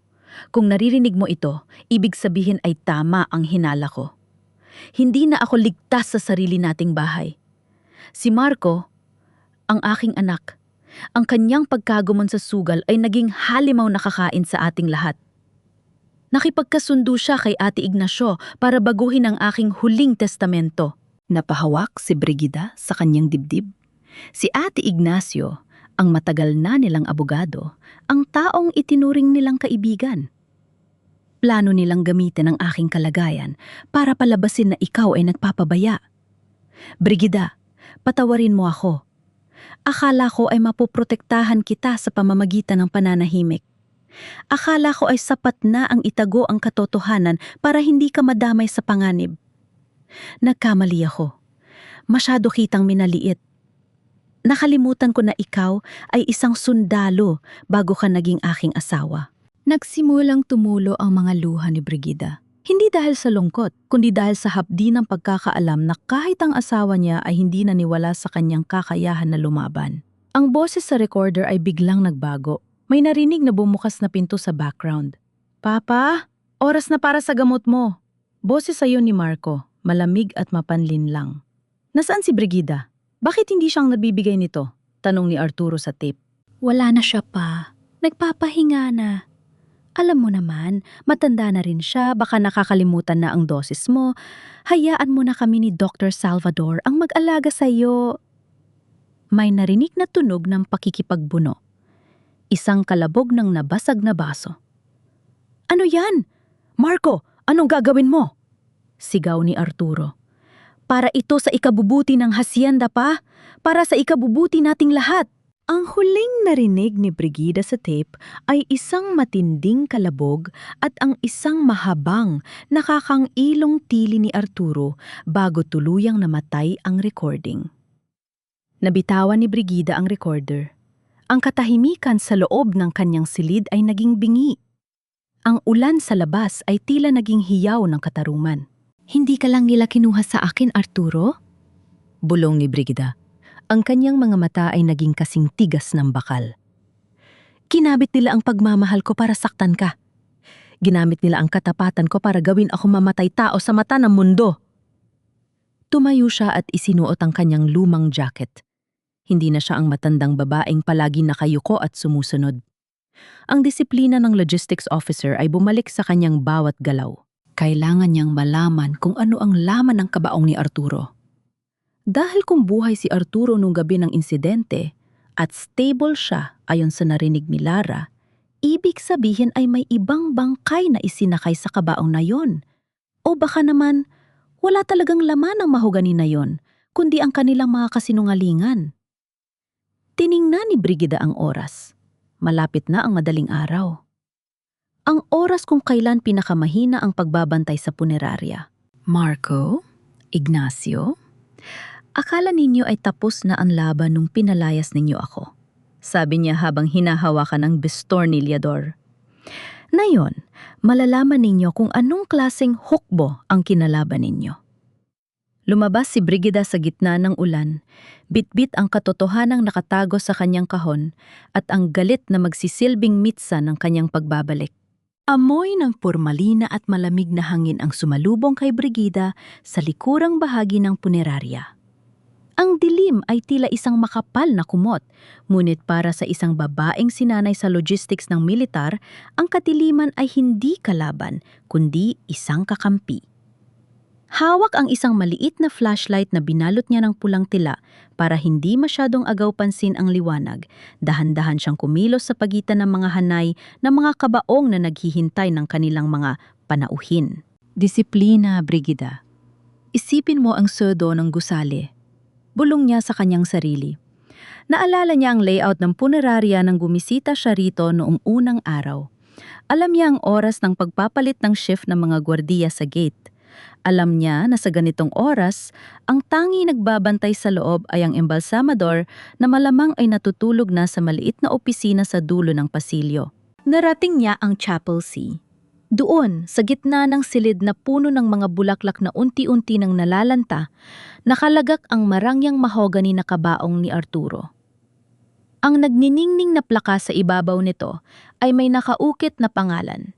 Kung naririnig mo ito, ibig sabihin ay tama ang hinala ko. Hindi na ako ligtas sa sarili nating bahay. Si Marco, ang aking anak, ang kanyang pagkagumon sa sugal ay naging halimaw na kakain sa ating lahat. Nakipagkasundo siya kay Ate Ignacio para baguhin ang aking huling testamento. Napahawak si Brigida sa kanyang dibdib. Si Ate Ignacio, ang matagal na nilang abogado, ang taong itinuring nilang kaibigan. Plano nilang gamitin ang aking kalagayan para palabasin na ikaw ay nagpapabaya. Brigida, patawarin mo ako. Akala ko ay mapoprotektahan kita sa pamamagitan ng pananahimik. Akala ko ay sapat na ang itago ang katotohanan para hindi ka madamay sa panganib. Nagkamali ako. Masyado kitang minaliit. Nakalimutan ko na ikaw ay isang sundalo bago ka naging aking asawa. Nagsimulang tumulo ang mga luha ni Brigida. Hindi dahil sa lungkot, kundi dahil sa hapdi ng pagkakaalam na kahit ang asawa niya ay hindi naniwala sa kanyang kakayahan na lumaban. Ang boses sa recorder ay biglang nagbago. May narinig na bumukas na pinto sa background. Papa, oras na para sa gamot mo. Boses sa iyo ni Marco, malamig at mapanlinlang. Nasaan si Brigida? Bakit hindi siyang nabibigay nito? Tanong ni Arturo sa tape. Wala na siya pa. Nagpapahinga na. Alam mo naman, matanda na rin siya, baka nakakalimutan na ang dosis mo. Hayaan mo na kami ni Dr. Salvador ang mag-alaga sa iyo. May narinig na tunog ng pakikipagbuno. Isang kalabog ng nabasag na baso. Ano yan? Marco, anong gagawin mo? Sigaw ni Arturo. Para ito sa ikabubuti ng hacienda pa, para sa ikabubuti nating lahat. Ang huling narinig ni Brigida sa tape ay isang matinding kalabog at ang isang mahabang nakakangilong tili ni Arturo bago tuluyang namatay ang recording. Nabitawan ni Brigida ang recorder. Ang katahimikan sa loob ng kanyang silid ay naging bingi. Ang ulan sa labas ay tila naging hiyaw ng katarungan. Hindi ka lang nila kinuha sa akin, Arturo? Bulong ni Brigida. Ang kanyang mga mata ay naging kasing tigas ng bakal. Kinabit nila ang pagmamahal ko para saktan ka. Ginamit nila ang katapatan ko para gawin ako mamatay tao sa mata ng mundo. Tumayo siya at isinuot ang kanyang lumang jacket. Hindi na siya ang matandang babaeng palagi nakayuko at sumusunod. Ang disiplina ng logistics officer ay bumalik sa kanyang bawat galaw. Kailangan niyang malaman kung ano ang laman ng kabaong ni Arturo. Dahil kung buhay si Arturo nung gabi ng insidente at stable siya ayon sa narinig ni Lara, ibig sabihin ay may ibang bangkay na isinakay sa kabaong na yon. O baka naman, wala talagang laman ng mahogani na yon, kundi ang kanilang mga kasinungalingan. Tiningnan ni Brigida ang oras. Malapit na ang madaling araw. Ang oras kung kailan pinakamahina ang pagbabantay sa punerarya. Marco, Ignacio, akala ninyo ay tapos na ang laban nung pinalayas ninyo ako. Sabi niya habang hinahawakan ang bestornilyador. Ngayon, malalaman ninyo kung anong klaseng hukbo ang kinalaban ninyo. Lumabas si Brigida sa gitna ng ulan, bitbit ang katotohanang nakatago sa kanyang kahon at ang galit na magsisilbing mitsa ng kanyang pagbabalik. Amoy ng pormalina at malamig na hangin ang sumalubong kay Brigida sa likurang bahagi ng punerarya. Ang dilim ay tila isang makapal na kumot, ngunit para sa isang babaeng sinanay sa logistics ng militar, ang kadiliman ay hindi kalaban, kundi isang kakampi. Hawak ang isang maliit na flashlight na binalot niya ng pulang tila para hindi masyadong agaw pansin ang liwanag. Dahan-dahan siyang kumilos sa pagitan ng mga hanay na mga kabaong na naghihintay ng kanilang mga panauhin. Disiplina, Brigida. Isipin mo ang suweldo ng gusali. Bulong niya sa kanyang sarili. Naalala niya ang layout ng punerarya nang bumisita siya rito noong unang araw. Alam niya ang oras ng pagpapalit ng shift ng mga gwardiya sa gate. Alam niya na sa ganitong oras, ang tangi nagbabantay sa loob ay ang embalsamador na malamang ay natutulog na sa maliit na opisina sa dulo ng pasilyo. Narating niya ang Chapel C. Doon, sa gitna ng silid na puno ng mga bulaklak na unti-unti nang nalalanta, nakalagak ang marangyang mahogani na kabaong ni Arturo. Ang nagniningning na plaka sa ibabaw nito ay may nakaukit na pangalan.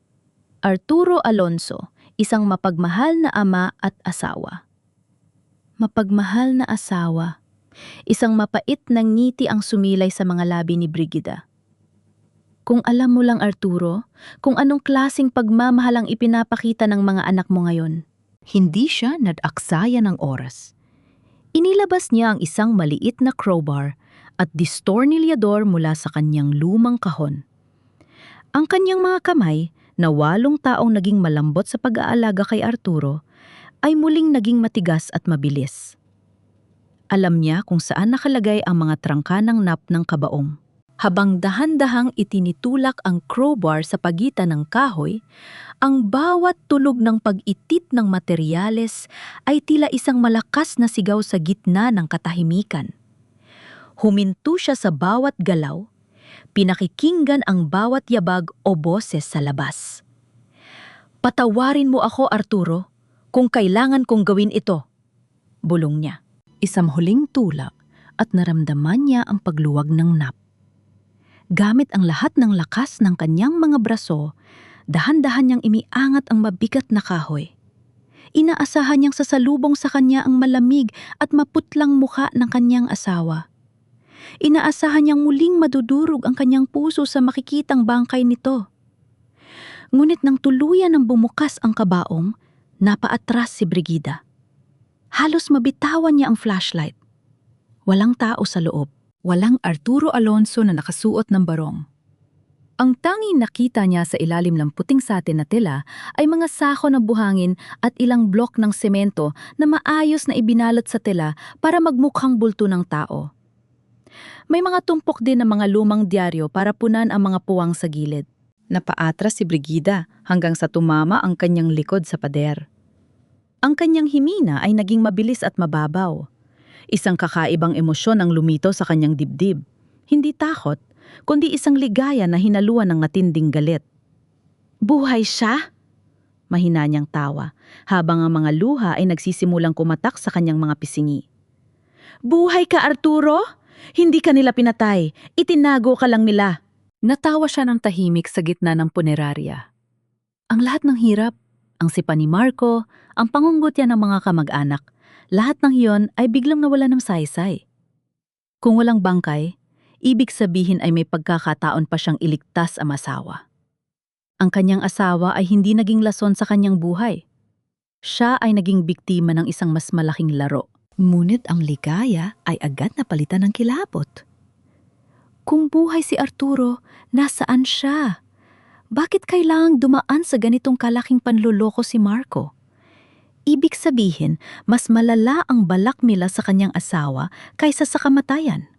Arturo Alonso, isang mapagmahal na ama at asawa. Mapagmahal na asawa. Isang mapait ng ngiti ang sumilay sa mga labi ni Brigida. Kung alam mo lang, Arturo, kung anong klaseng pagmamahal ang ipinapakita ng mga anak mo ngayon. Hindi siya nag-aksaya ng oras. Inilabas niya ang isang maliit na crowbar at distornilyador mula sa kanyang lumang kahon. Ang kanyang mga kamay, na 8 taong naging malambot sa pag-aalaga kay Arturo, ay muling naging matigas at mabilis. Alam niya kung saan nakalagay ang mga trangka ng nap ng kabaong. Habang dahan-dahang itinitulak ang crowbar sa pagitan ng kahoy, ang bawat tulog ng pag-itit ng materyales ay tila isang malakas na sigaw sa gitna ng katahimikan. Huminto siya sa bawat galaw, pinakikinggan ang bawat yabag o boses sa labas. Patawarin mo ako, Arturo, kung kailangan kong gawin ito, bulong niya. Isang huling tulak at naramdaman niya ang pagluwag ng nap. Gamit ang lahat ng lakas ng kanyang mga braso, dahan-dahan niyang imiangat ang mabigat na kahoy. Inaasahan niyang sasalubong sa kanya ang malamig at maputlang mukha ng kanyang asawa. Inaasahan niyang muling madudurog ang kanyang puso sa makikitang bangkay nito. Ngunit nang tuluyan ng bumukas ang kabaong, napaatras si Brigida. Halos mabitawan niya ang flashlight. Walang tao sa loob. Walang Arturo Alonso na nakasuot ng barong. Ang tanging nakita niya sa ilalim ng puting satin na tela ay mga sako ng buhangin at ilang blok ng semento na maayos na ibinalot sa tela para magmukhang bulto ng tao. May mga tumpok din ng mga lumang dyaryo para punan ang mga puwang sa gilid. Napaatras si Brigida hanggang sa tumama ang kanyang likod sa pader. Ang kanyang himina ay naging mabilis at mababaw. Isang kakaibang emosyon ang lumito sa kanyang dibdib. Hindi takot, kundi isang ligaya na hinaluan ng matinding galit. Buhay siya? Mahina niyang tawa, habang ang mga luha ay nagsisimulang kumatak sa kanyang mga pisingi. Buhay ka, Arturo? Hindi ka nila pinatay. Itinago ka lang nila. Natawa siya ng tahimik sa gitna ng punerarya. Ang lahat ng hirap, ang sipa ni Marco, ang pangungutya ng mga kamag-anak, lahat ng iyon ay biglang nawala ng saysay. Kung walang bangkay, ibig sabihin ay may pagkakataon pa siyang iligtas ang asawa. Ang kanyang asawa ay hindi naging lason sa kanyang buhay. Siya ay naging biktima ng isang mas malaking laro. Ngunit ang ligaya ay agad napalitan ng kilabot. Kung buhay si Arturo, nasaan siya? Bakit kailangang dumaan sa ganitong kalaking panluloko si Marco? Ibig sabihin, mas malala ang balak nila sa kanyang asawa kaysa sa kamatayan.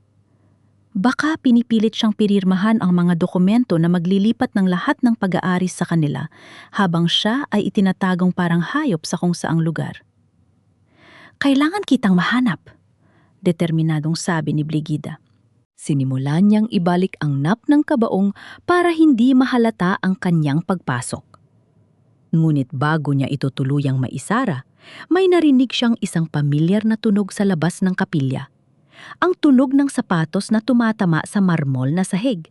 Baka pinipilit siyang pirirmahan ang mga dokumento na maglilipat ng lahat ng pag-aari sa kanila habang siya ay itinatagong parang hayop sa kung saang lugar. Kailangan kitang mahanap, determinadong sabi ni Brigida. Sinimulan niyang ibalik ang nap ng kabaong para hindi mahalata ang kanyang pagpasok. Ngunit bago niya ito tuluyang maisara, may narinig siyang isang pamilyar na tunog sa labas ng kapilya. Ang tunog ng sapatos na tumatama sa marmol na sahig.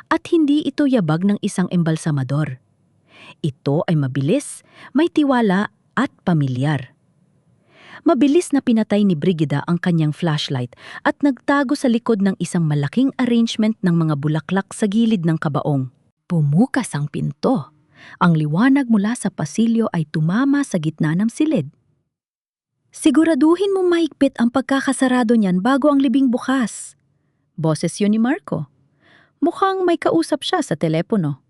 At hindi ito yabag ng isang embalsamador. Ito ay mabilis, may tiwala at pamilyar. Mabilis na pinatay ni Brigida ang kanyang flashlight at nagtago sa likod ng isang malaking arrangement ng mga bulaklak sa gilid ng kabaong. Pumukas ang pinto. Ang liwanag mula sa pasilyo ay tumama sa gitna ng silid. Siguraduhin mo mahigpit ang pagkakasarado niyan bago ang libing bukas. Boses yun ni Marco. Mukhang may kausap siya sa telepono.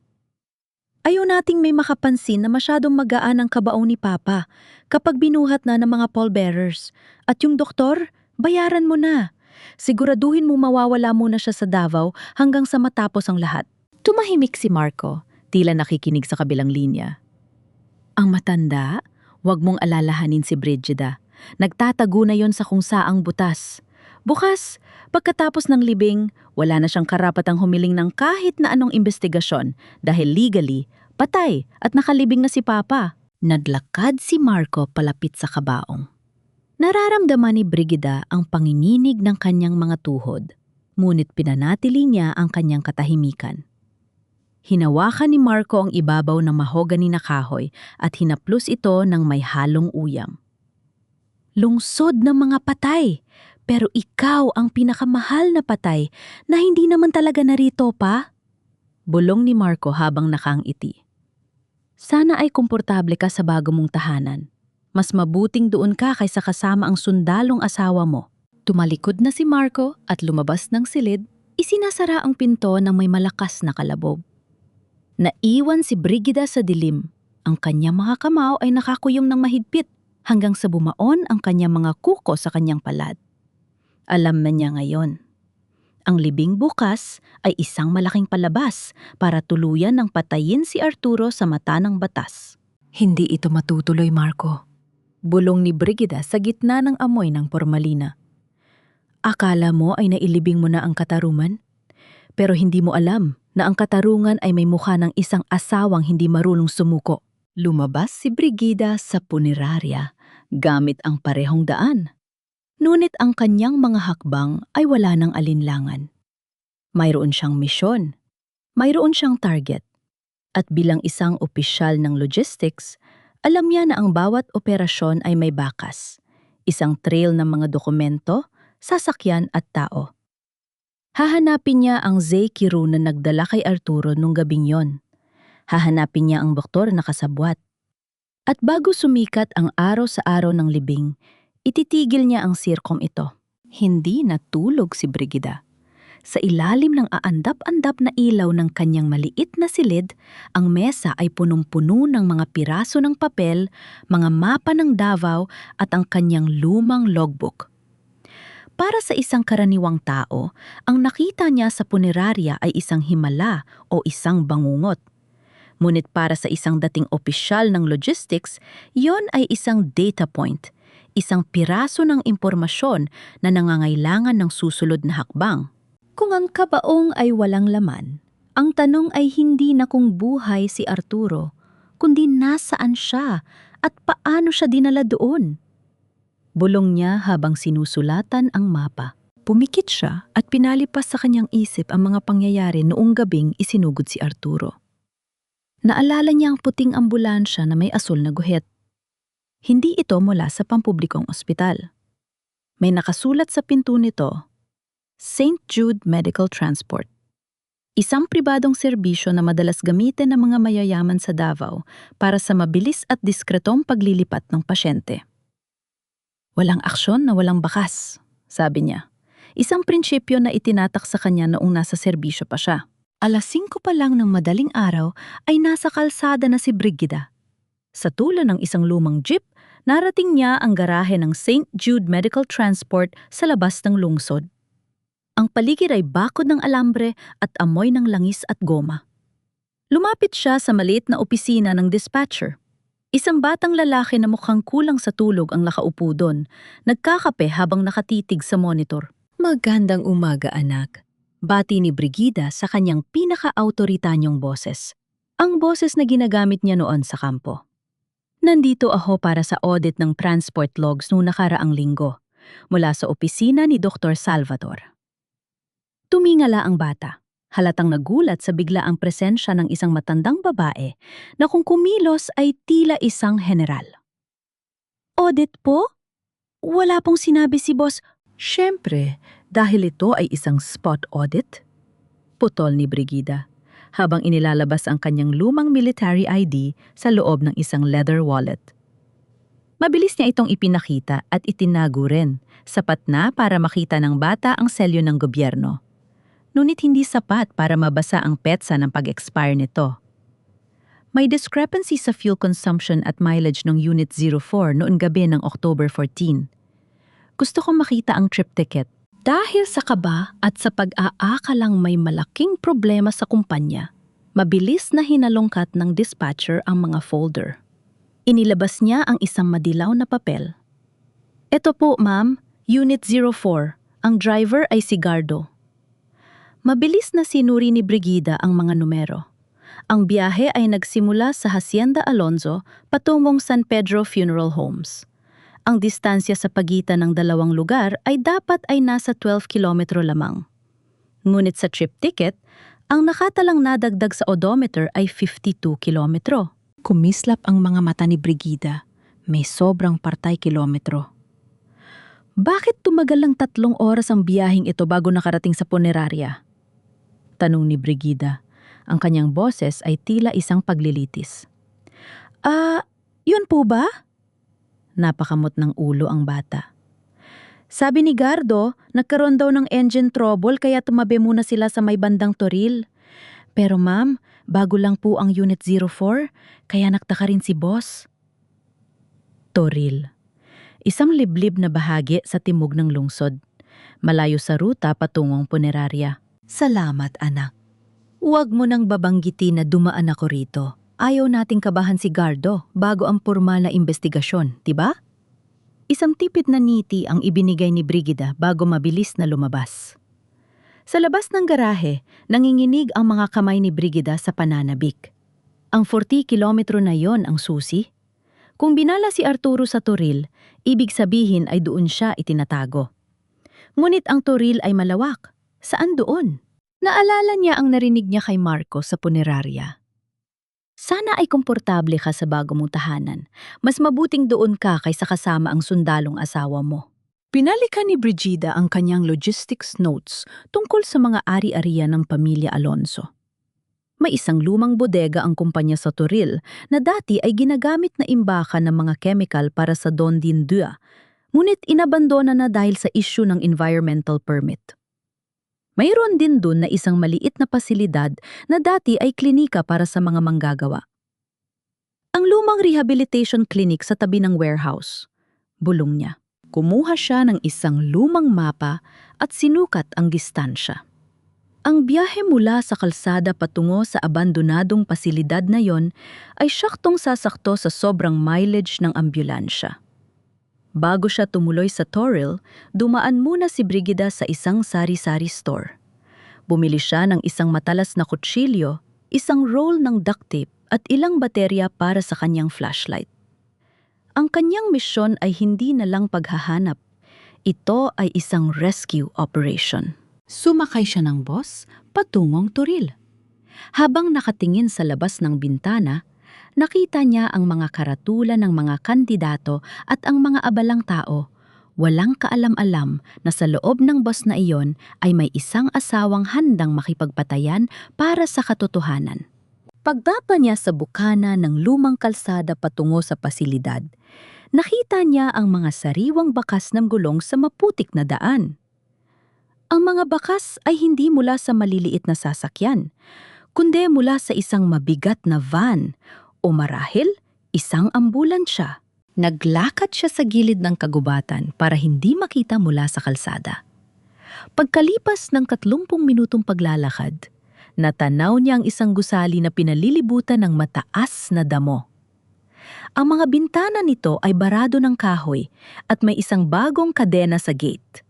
Ayaw nating may makapansin na masyadong magaan ang kabaong ni Papa kapag binuhat na ng mga pallbearers. At yung doktor, bayaran mo na. Siguraduhin mo mawawala muna siya sa Davao hanggang sa matapos ang lahat. Tumahimik si Marco, tila nakikinig sa kabilang linya. Ang matanda, wag mong alalahanin si Brigida. Nagtatago na yon sa kung saang butas. Bukas, pagkatapos ng libing, wala na siyang karapatang humiling ng kahit na anong investigasyon dahil legally, patay at nakalibing na si Papa. Nadlakad si Marco palapit sa kabaong. Nararamdaman ni Brigida ang pangininig ng kanyang mga tuhod, ngunit pinanatili niya ang kanyang katahimikan. Hinawakan ni Marco ang ibabaw ng mahogani na kahoy at hinaplos ito ng may halong uyam. Lungsod ng mga patay, pero ikaw ang pinakamahal na patay na hindi naman talaga narito pa? Bulong ni Marco habang nakaangiti. Sana ay komportable ka sa bago mong tahanan. Mas mabuting doon ka kaysa kasama ang sundalong asawa mo. Tumalikod na si Marco at lumabas ng silid, isinasara ang pinto ng may malakas na kalabob. Naiwan si Brigida sa dilim. Ang kanyang mga kamao ay nakakuyom ng mahigpit hanggang sa bumaon ang kanyang mga kuko sa kanyang palad. Alam na niya ngayon. Ang libing bukas ay isang malaking palabas para tuluyan ng patayin si Arturo sa mata ng batas. Hindi ito matutuloy, Marco. Bulong ni Brigida sa gitna ng amoy ng pormalina. Akala mo ay nailibing mo na ang katarungan? Pero hindi mo alam na ang katarungan ay may mukha ng isang asawang hindi marunong sumuko. Lumabas si Brigida sa punerarya gamit ang parehong daan. Ngunit ang kanyang mga hakbang ay wala ng alinlangan. Mayroon siyang misyon, mayroon siyang target. At bilang isang opisyal ng logistics, alam niya na ang bawat operasyon ay may bakas. Isang trail ng mga dokumento, sasakyan at tao. Hahanapin niya ang Zay Kiru na nagdala kay Arturo nung gabing yon. Hahanapin niya ang doktor na kasabwat. At bago sumikat ang araw sa araw ng libing, ititigil niya ang sirkom ito. Hindi natulog si Brigida. Sa ilalim ng aandap-andap na ilaw ng kanyang maliit na silid, ang mesa ay punong-puno ng mga piraso ng papel, mga mapa ng Davao at ang kanyang lumang logbook. Para sa isang karaniwang tao, ang nakita niya sa punerarya ay isang himala o isang bangungot. Ngunit para sa isang dating opisyal ng logistics, yon ay isang data point, isang piraso ng impormasyon na nangangailangan ng susunod na hakbang. Kung ang kabaong ay walang laman, ang tanong ay hindi na kung buhay si Arturo, kundi nasaan siya at paano siya dinala doon. Bulong niya habang sinusulatan ang mapa. Pumikit siya at pinalipas sa kanyang isip ang mga pangyayari noong gabing isinugod si Arturo. Naalala niya ang puting ambulansya na may asul na guhit. Hindi ito mula sa pampublikong ospital. May nakasulat sa pinto nito, St. Jude Medical Transport. Isang pribadong serbisyo na madalas gamitin ng mga mayayaman sa Davao para sa mabilis at diskretong paglilipat ng pasyente. Walang aksyon na walang bakas, sabi niya. Isang prinsipyo na itinatak sa kanya noong nasa serbisyo pa siya. Alas 5 pa lang ng madaling araw ay nasa kalsada na si Brigida. Sa tulan ng isang lumang jeep, narating niya ang garahe ng St. Jude Medical Transport sa labas ng lungsod. Ang paligid ay bakod ng alambre at amoy ng langis at goma. Lumapit siya sa maliit na opisina ng dispatcher. Isang batang lalaki na mukhang kulang sa tulog ang nakaupo doon, nagkakape habang nakatitig sa monitor. Magandang umaga, anak. Bati ni Brigida sa kanyang pinaka-autoritanyong boses. Ang boses na ginagamit niya noon sa kampo. Nandito ako para sa audit ng transport logs noong nakaraang linggo, mula sa opisina ni Dr. Salvador. Tumingala ang bata. Halatang nagulat sa biglaang presensya ng isang matandang babae na kung kumilos ay tila isang general. Audit po? Wala pong sinabi si boss. Siyempre, dahil ito ay isang spot audit. Putol ni Brigida, habang inilalabas ang kanyang lumang military ID sa loob ng isang leather wallet. Mabilis niya itong ipinakita at itinago rin, sapat na para makita ng bata ang selyo ng gobyerno. Ngunit hindi sapat para mabasa ang petsa ng pag-expire nito. May discrepancy sa fuel consumption at mileage ng Unit 04 noon gabi ng October 14. Gusto kong makita ang trip ticket. Dahil sa kaba at sa pag-aakalang may malaking problema sa kumpanya, mabilis na hinalungkat ng dispatcher ang mga folder. Inilabas niya ang isang madilaw na papel. Ito po, ma'am, Unit 04. Ang driver ay si Gardo. Mabilis na sinuri ni Brigida ang mga numero. Ang biyahe ay nagsimula sa Hacienda Alonzo patungong San Pedro Funeral Homes. Ang distansya sa pagitan ng dalawang lugar ay dapat ay nasa 12 kilometro lamang. Ngunit sa trip ticket, ang nakatalang nadagdag sa odometer ay 52 kilometro. Kumislap ang mga mata ni Brigida. May sobrang partay kilometro. Bakit tumagal lang 3 oras ang biyaheng ito bago nakarating sa punerarya? Tanong ni Brigida. Ang kanyang boses ay tila isang paglilitis. Yun po ba? Napakamot ng ulo ang bata. Sabi ni Gardo, nagkaroon daw ng engine trouble kaya tumabi muna sila sa may bandang Toril. Pero ma'am, bago lang po ang Unit 04, kaya nagtaka rin si boss. Toril. Isang liblib na bahagi sa timog ng lungsod. Malayo sa ruta patungong punerarya. Salamat, anak. Huwag mo nang babanggitin na dumaan ako rito. Ayaw nating kabahan si Gardo bago ang pormal na investigasyon, diba? Isang tipid na ngiti ang ibinigay ni Brigida bago mabilis na lumabas. Sa labas ng garahe, nanginginig ang mga kamay ni Brigida sa pananabik. Ang 40 kilometro na yon ang susi. Kung binala si Arturo sa Toril, ibig sabihin ay doon siya itinatago. Ngunit ang Toril ay malawak. Saan doon? Naalala niya ang narinig niya kay Marco sa punerarya. Sana ay komportable ka sa bago mong tahanan. Mas mabuting doon ka kaysa kasama ang sundalong asawa mo. Pinalikan ni Brigida ang kanyang logistics notes tungkol sa mga ari-arian ng pamilya Alonso. May isang lumang bodega ang kumpanya sa Toril na dati ay ginagamit na imbakan ng mga chemical para sa Don Dindua, ngunit inabandona na dahil sa issue ng environmental permit. Mayroon din dun na isang maliit na pasilidad na dati ay klinika para sa mga manggagawa. Ang lumang rehabilitation clinic sa tabi ng warehouse. Bulong niya. Kumuha siya ng isang lumang mapa at sinukat ang distansya. Ang biyahe mula sa kalsada patungo sa abandonadong pasilidad na yon ay saktong sasakto sa sobrang mileage ng ambulansya. Bago siya tumuloy sa Toril, dumaan muna si Brigida sa isang sari-sari store. Bumili siya ng isang matalas na kutsilyo, isang roll ng duct tape at ilang baterya para sa kanyang flashlight. Ang kanyang misyon ay hindi na lang paghahanap. Ito ay isang rescue operation. Sumakay siya ng bus patungong Turil. Habang nakatingin sa labas ng bintana, nakita niya ang mga karatula ng mga kandidato at ang mga abalang tao. Walang kaalam-alam na sa loob ng bus na iyon ay may isang asawang handang makipagpatayan para sa katotohanan. Pagdapa niya sa bukana ng lumang kalsada patungo sa pasilidad, nakita niya ang mga sariwang bakas ng gulong sa maputik na daan. Ang mga bakas ay hindi mula sa maliliit na sasakyan, kundi mula sa isang mabigat na van o marahil isang ambulansya. Naglakad siya sa gilid ng kagubatan para hindi makita mula sa kalsada. Pagkalipas ng 30 minutong paglalakad, natanaw niya ang isang gusali na pinalilibutan ng mataas na damo. Ang mga bintana nito ay barado ng kahoy at may isang bagong kadena sa gate.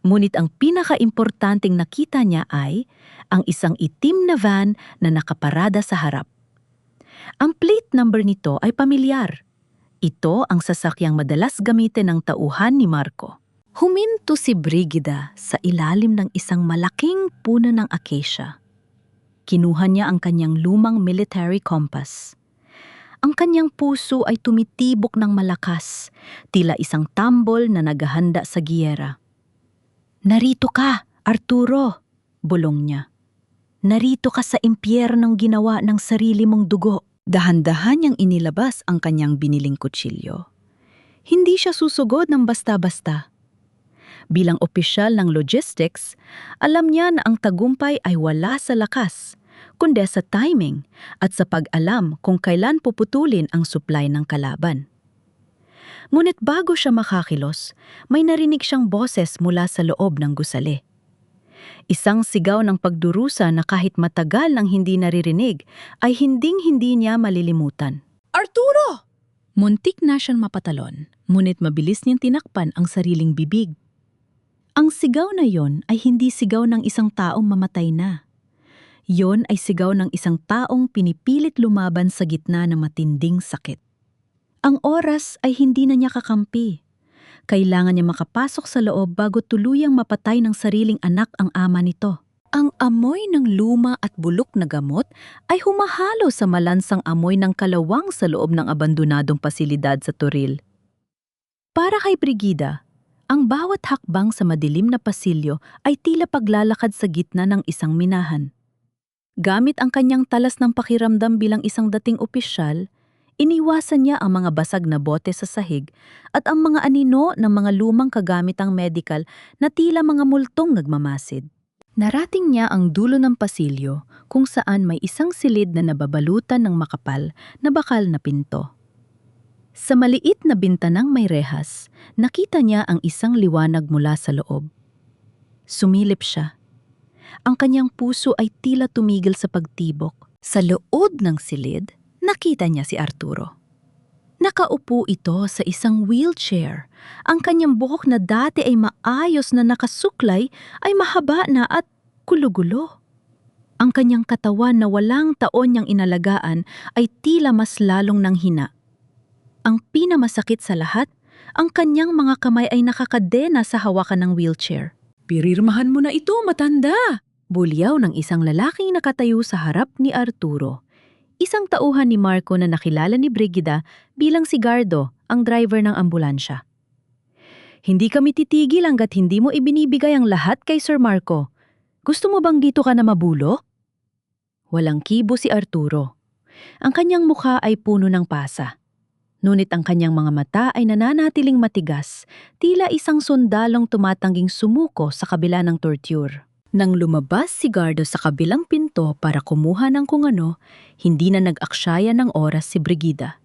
Ngunit ang pinaka-importanting nakita niya ay ang isang itim na van na nakaparada sa harap. Ang plate number nito ay pamilyar. Ito ang sasakyang madalas gamitin ng tauhan ni Marco. Huminto si Brigida sa ilalim ng isang malaking puno ng acacia. Kinuha niya ang kanyang lumang military compass. Ang kanyang puso ay tumitibok ng malakas, tila isang tambol na naghahanda sa giyera. "Narito ka, Arturo," bulong niya. "Narito ka sa impyernong ginawa ng sarili mong dugo." Dahan-dahan niyang inilabas ang kanyang biniling kutsilyo. Hindi siya susugod ng basta-basta. Bilang opisyal ng logistics, alam niya na ang tagumpay ay wala sa lakas, kundi sa timing at sa pag-alam kung kailan puputulin ang supply ng kalaban. Ngunit bago siya makakilos, may narinig siyang boses mula sa loob ng gusali. Isang sigaw ng pagdurusa na kahit matagal nang hindi naririnig ay hinding-hindi niya malilimutan. Arturo! Muntik na siyang mapatalon, ngunit mabilis niyang tinakpan ang sariling bibig. Ang sigaw na yon ay hindi sigaw ng isang taong mamatay na. Yon ay sigaw ng isang taong pinipilit lumaban sa gitna ng matinding sakit. Ang oras ay hindi na niya kakampi. Kailangan niya makapasok sa loob bago tuluyang mapatay ng sariling anak ang ama nito. Ang amoy ng luma at bulok na gamot ay humahalo sa malansang amoy ng kalawang sa loob ng abandonadong pasilidad sa Turil. Para kay Brigida, ang bawat hakbang sa madilim na pasilyo ay tila paglalakad sa gitna ng isang minahan. Gamit ang kanyang talas ng pakiramdam bilang isang dating opisyal, iniwasan niya ang mga basag na bote sa sahig at ang mga anino ng mga lumang kagamitang medikal na tila mga multong nagmamasid. Narating niya ang dulo ng pasilyo kung saan may isang silid na nababalutan ng makapal na bakal na pinto. Sa maliit na bintanang may rehas, nakita niya ang isang liwanag mula sa loob. Sumilip siya. Ang kanyang puso ay tila tumigil sa pagtibok. Sa loob ng silid, nakita niya si Arturo. Nakaupo ito sa isang wheelchair. Ang kanyang buhok na dati ay maayos na nakasuklay ay mahaba na at gulo-gulo. Ang kanyang katawan na walang taon niyang inalagaan ay tila mas lalong nanghina. Ang pinamasakit sa lahat, ang kanyang mga kamay ay nakakadena sa hawakan ng wheelchair. Pirirmahan mo na ito, matanda! Bulyaw ng isang lalaking nakatayo sa harap ni Arturo. Isang tauhan ni Marco na nakilala ni Brigida bilang si Gardo, ang driver ng ambulansya. "Hindi kami titigil hanggat hindi mo ibinibigay ang lahat kay Sir Marco. Gusto mo bang dito ka na mabulo?" Walang kibo si Arturo. Ang kanyang mukha ay puno ng pasa. Ngunit ang kanyang mga mata ay nananatiling matigas, tila isang sundalong tumatangging sumuko sa kabila ng torture. Nang lumabas si Gardo sa kabilang pinto para kumuha ng kung ano, hindi na nag-aksyaya ng oras si Brigida.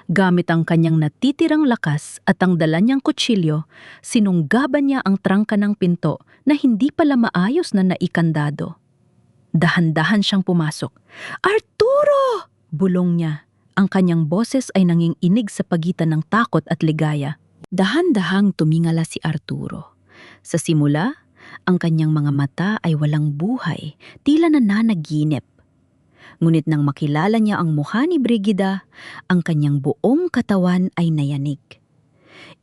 Gamit ang kanyang natitirang lakas at ang dala niyang kutsilyo, sinunggaban niya ang trangka ng pinto na hindi pala maayos na naikandado. Dahan-dahan siyang pumasok. "Arturo!" bulong niya. Ang kanyang boses ay nanginginig sa pagitan ng takot at ligaya. Dahan-dahang tumingala si Arturo. Sa simula, Ang kanyang mga mata ay walang buhay, tila nananaginip. Ngunit nang makilala niya ang mukha ni Brigida, ang kanyang buong katawan ay nayanig.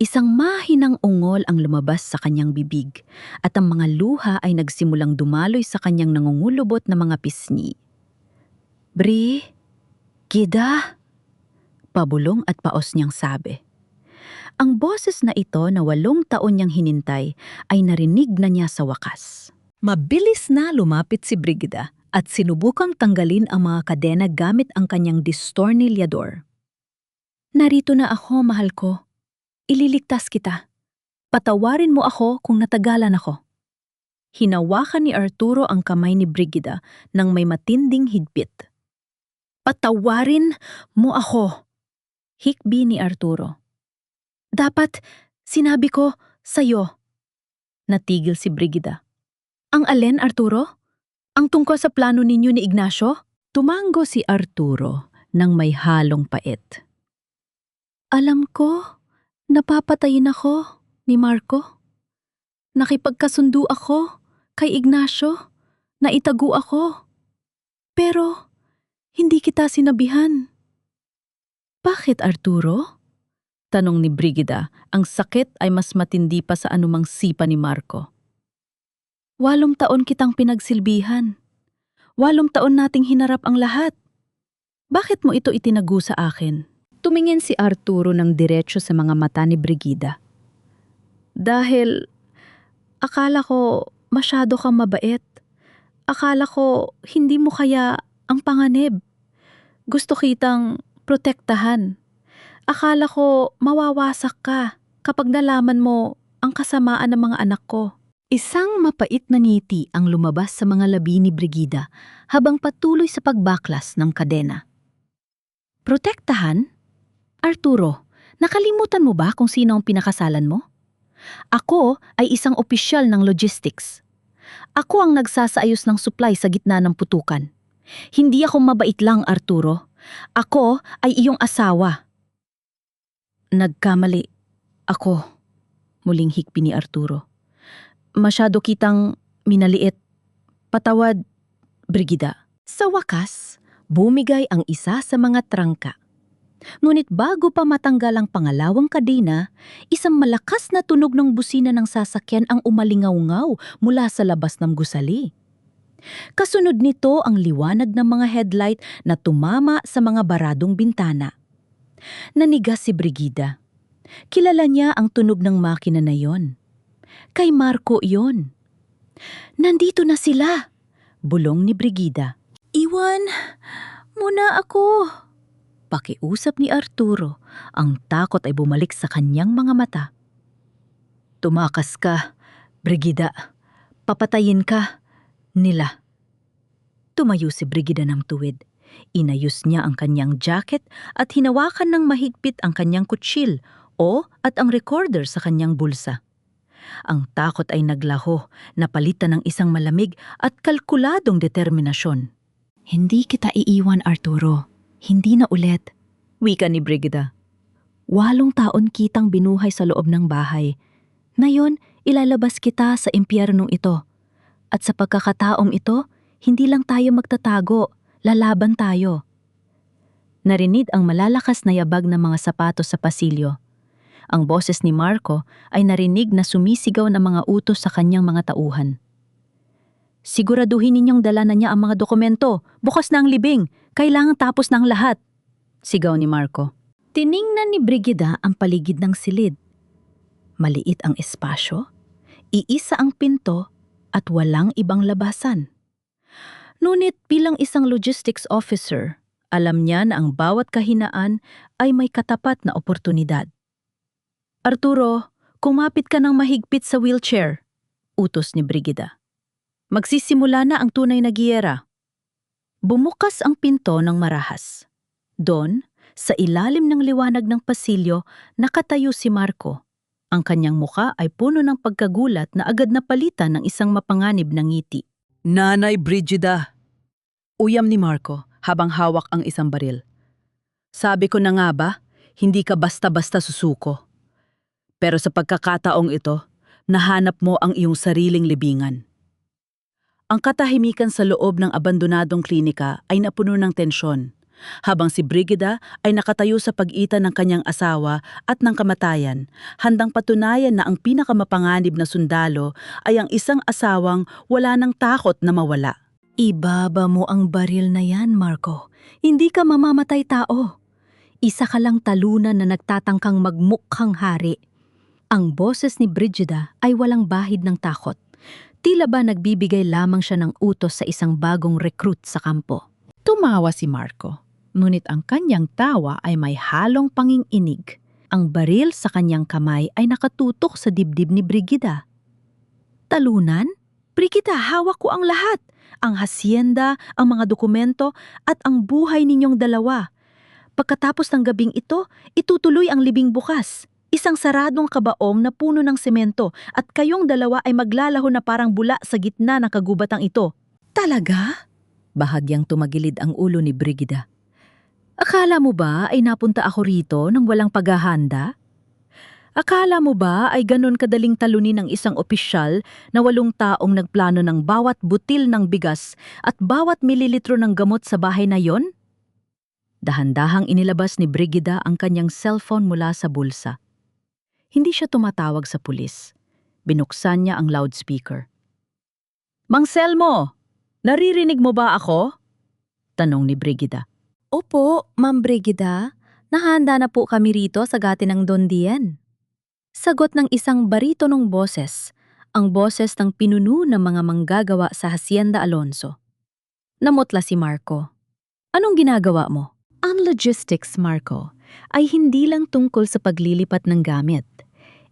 Isang mahinang ungol ang lumabas sa kanyang bibig at ang mga luha ay nagsimulang dumaloy sa kanyang nangungulubot na mga pisngi. Brigida? Pabulong at paos niyang sabi. Ang boses na ito na 8 taon niyang hinintay ay narinig na niya sa wakas. Mabilis na lumapit si Brigida at sinubukang tanggalin ang mga kadena gamit ang kanyang distornilyador. Narito na ako, mahal ko. Ililigtas kita. Patawarin mo ako kung natagalan ako. Hinawakan ni Arturo ang kamay ni Brigida nang may matinding higpit. Patawarin mo ako, hikbi ni Arturo. Dapat sinabi ko sa'yo. Natigil si Brigida. Ang alin, Arturo? Ang tungkol sa plano ninyo ni Ignacio? Tumango si Arturo nang may halong pait. Alam ko, napapatayin ako ni Marco. Nakipagkasundo ako kay Ignacio, naitago ako. Pero hindi kita sinabihan. Bakit, Arturo? Tanong ni Brigida, ang sakit ay mas matindi pa sa anumang sipa ni Marco. 8 taon kitang pinagsilbihan. 8 taon nating hinarap ang lahat. Bakit mo ito itinago sa akin? Tumingin si Arturo ng diretso sa mga mata ni Brigida. Dahil akala ko masyado kang mabait. Akala ko hindi mo kaya ang panganib. Gusto kitang protektahan. Akala ko mawawasak ka kapag nalaman mo ang kasamaan ng mga anak ko. Isang mapait na ngiti ang lumabas sa mga labi ni Brigida habang patuloy sa pagbaklas ng kadena. Protektahan? Arturo, nakalimutan mo ba kung sino ang pinakasalan mo? Ako ay isang opisyal ng logistics. Ako ang nagsasaayos ng supply sa gitna ng putukan. Hindi ako mabait lang, Arturo. Ako ay iyong asawa. Nagkamali ako, muling hikbi ni Arturo. Masyado kitang minaliit. Patawad, Brigida. Sa wakas, bumigay ang isa sa mga trangka. Ngunit bago pa matanggal ang pangalawang kadena, isang malakas na tunog ng busina ng sasakyan ang umalingaw-ngaw mula sa labas ng gusali. Kasunod nito ang liwanag ng mga headlight na tumama sa mga baradong bintana. Nanigas si Brigida. Kilala niya ang tunog ng makina na yon. Kay Marco yon. Nandito na sila, bulong ni Brigida. Iwan muna ako. Pakiusap ni Arturo, ang takot ay bumalik sa kanyang mga mata. Tumakas ka, Brigida. Papatayin ka nila. Tumayo si Brigida ng tuwid. Inayos niya ang kanyang jacket at hinawakan ng mahigpit ang kanyang kutsil at ang recorder sa kanyang bulsa. Ang takot ay naglaho, napalitan ng isang malamig at kalkuladong determinasyon. Hindi kita iiwan, Arturo. Hindi na ulit. Wika ni Brigida. 8 taon kitang binuhay sa loob ng bahay. Ngayon, ilalabas kita sa impyernong ito. At sa pagkakataong ito, hindi lang tayo magtatago, lalaban tayo. Narinig ang malalakas na yabag ng mga sapatos sa pasilyo. Ang boses ni Marco ay narinig na sumisigaw ng mga utos sa kanyang mga tauhan. Siguraduhin ninyong dala na niya ang mga dokumento. Bukas na ang libing. Kailangan tapos na ang lahat. Sigaw ni Marco. Tiningnan ni Brigida ang paligid ng silid. Maliit ang espasyo, iisa ang pinto at walang ibang labasan. Ngunit bilang isang logistics officer, alam niya na ang bawat kahinaan ay may katapat na oportunidad. Arturo, kumapit ka ng mahigpit sa wheelchair, utos ni Brigida. Magsisimula na ang tunay na giyera. Bumukas ang pinto ng marahas. Doon, sa ilalim ng liwanag ng pasilyo, nakatayo si Marco. Ang kanyang muka ay puno ng pagkagulat na agad napalitan ng isang mapanganib na ngiti. Nanay Brigida! Uyam ni Marco habang hawak ang isang baril. Sabi ko na nga ba, hindi ka basta-basta susuko. Pero sa pagkakataong ito, nahanap mo ang iyong sariling libingan. Ang katahimikan sa loob ng abandonadong klinika ay napuno ng tensyon, habang si Brigida ay nakatayo sa pagitan ng kanyang asawa at ng kamatayan, handang patunayan na ang pinakamapanganib na sundalo ay ang isang asawang wala ng takot na mawala. Ibaba mo ang baril na yan, Marco. Hindi ka mamamatay tao. Isa ka lang talunan na nagtatangkang magmukhang hari. Ang boses ni Brigida ay walang bahid ng takot. Tila ba nagbibigay lamang siya ng utos sa isang bagong recruit sa kampo. Tumawa si Marco, ngunit ang kanyang tawa ay may halong panginginig. Ang baril sa kanyang kamay ay nakatutok sa dibdib ni Brigida. Talunan? Brigida, hawak ko ang lahat. Ang hasyenda, ang mga dokumento, at ang buhay ninyong dalawa. Pagkatapos ng gabing ito, itutuloy ang libing bukas. Isang saradong kabaong na puno ng semento at kayong dalawa ay maglalaho na parang bula sa gitna ng kagubatang ito. Talaga? Bahagyang tumagilid ang ulo ni Brigida. Akala mo ba ay napunta ako rito nang walang paghahanda? Akala mo ba ay ganon kadaling talunin ng isang opisyal na 8 taong nagplano ng bawat butil ng bigas at bawat mililitro ng gamot sa bahay na yon? Dahan-dahang inilabas ni Brigida ang kanyang cellphone mula sa bulsa. Hindi siya tumatawag sa pulis. Binuksan niya ang loudspeaker. Mang Selmo, naririnig mo ba ako? Tanong ni Brigida. Opo, Ma'am Brigida. Nahanda na po kami rito sa gati ng Don Dian. Sagot ng isang baritonong boses, ang boses ng pinuno ng mga manggagawa sa Hacienda Alonso. Namutla si Marco. Anong ginagawa mo? Ang logistics, Marco, ay hindi lang tungkol sa paglilipat ng gamit.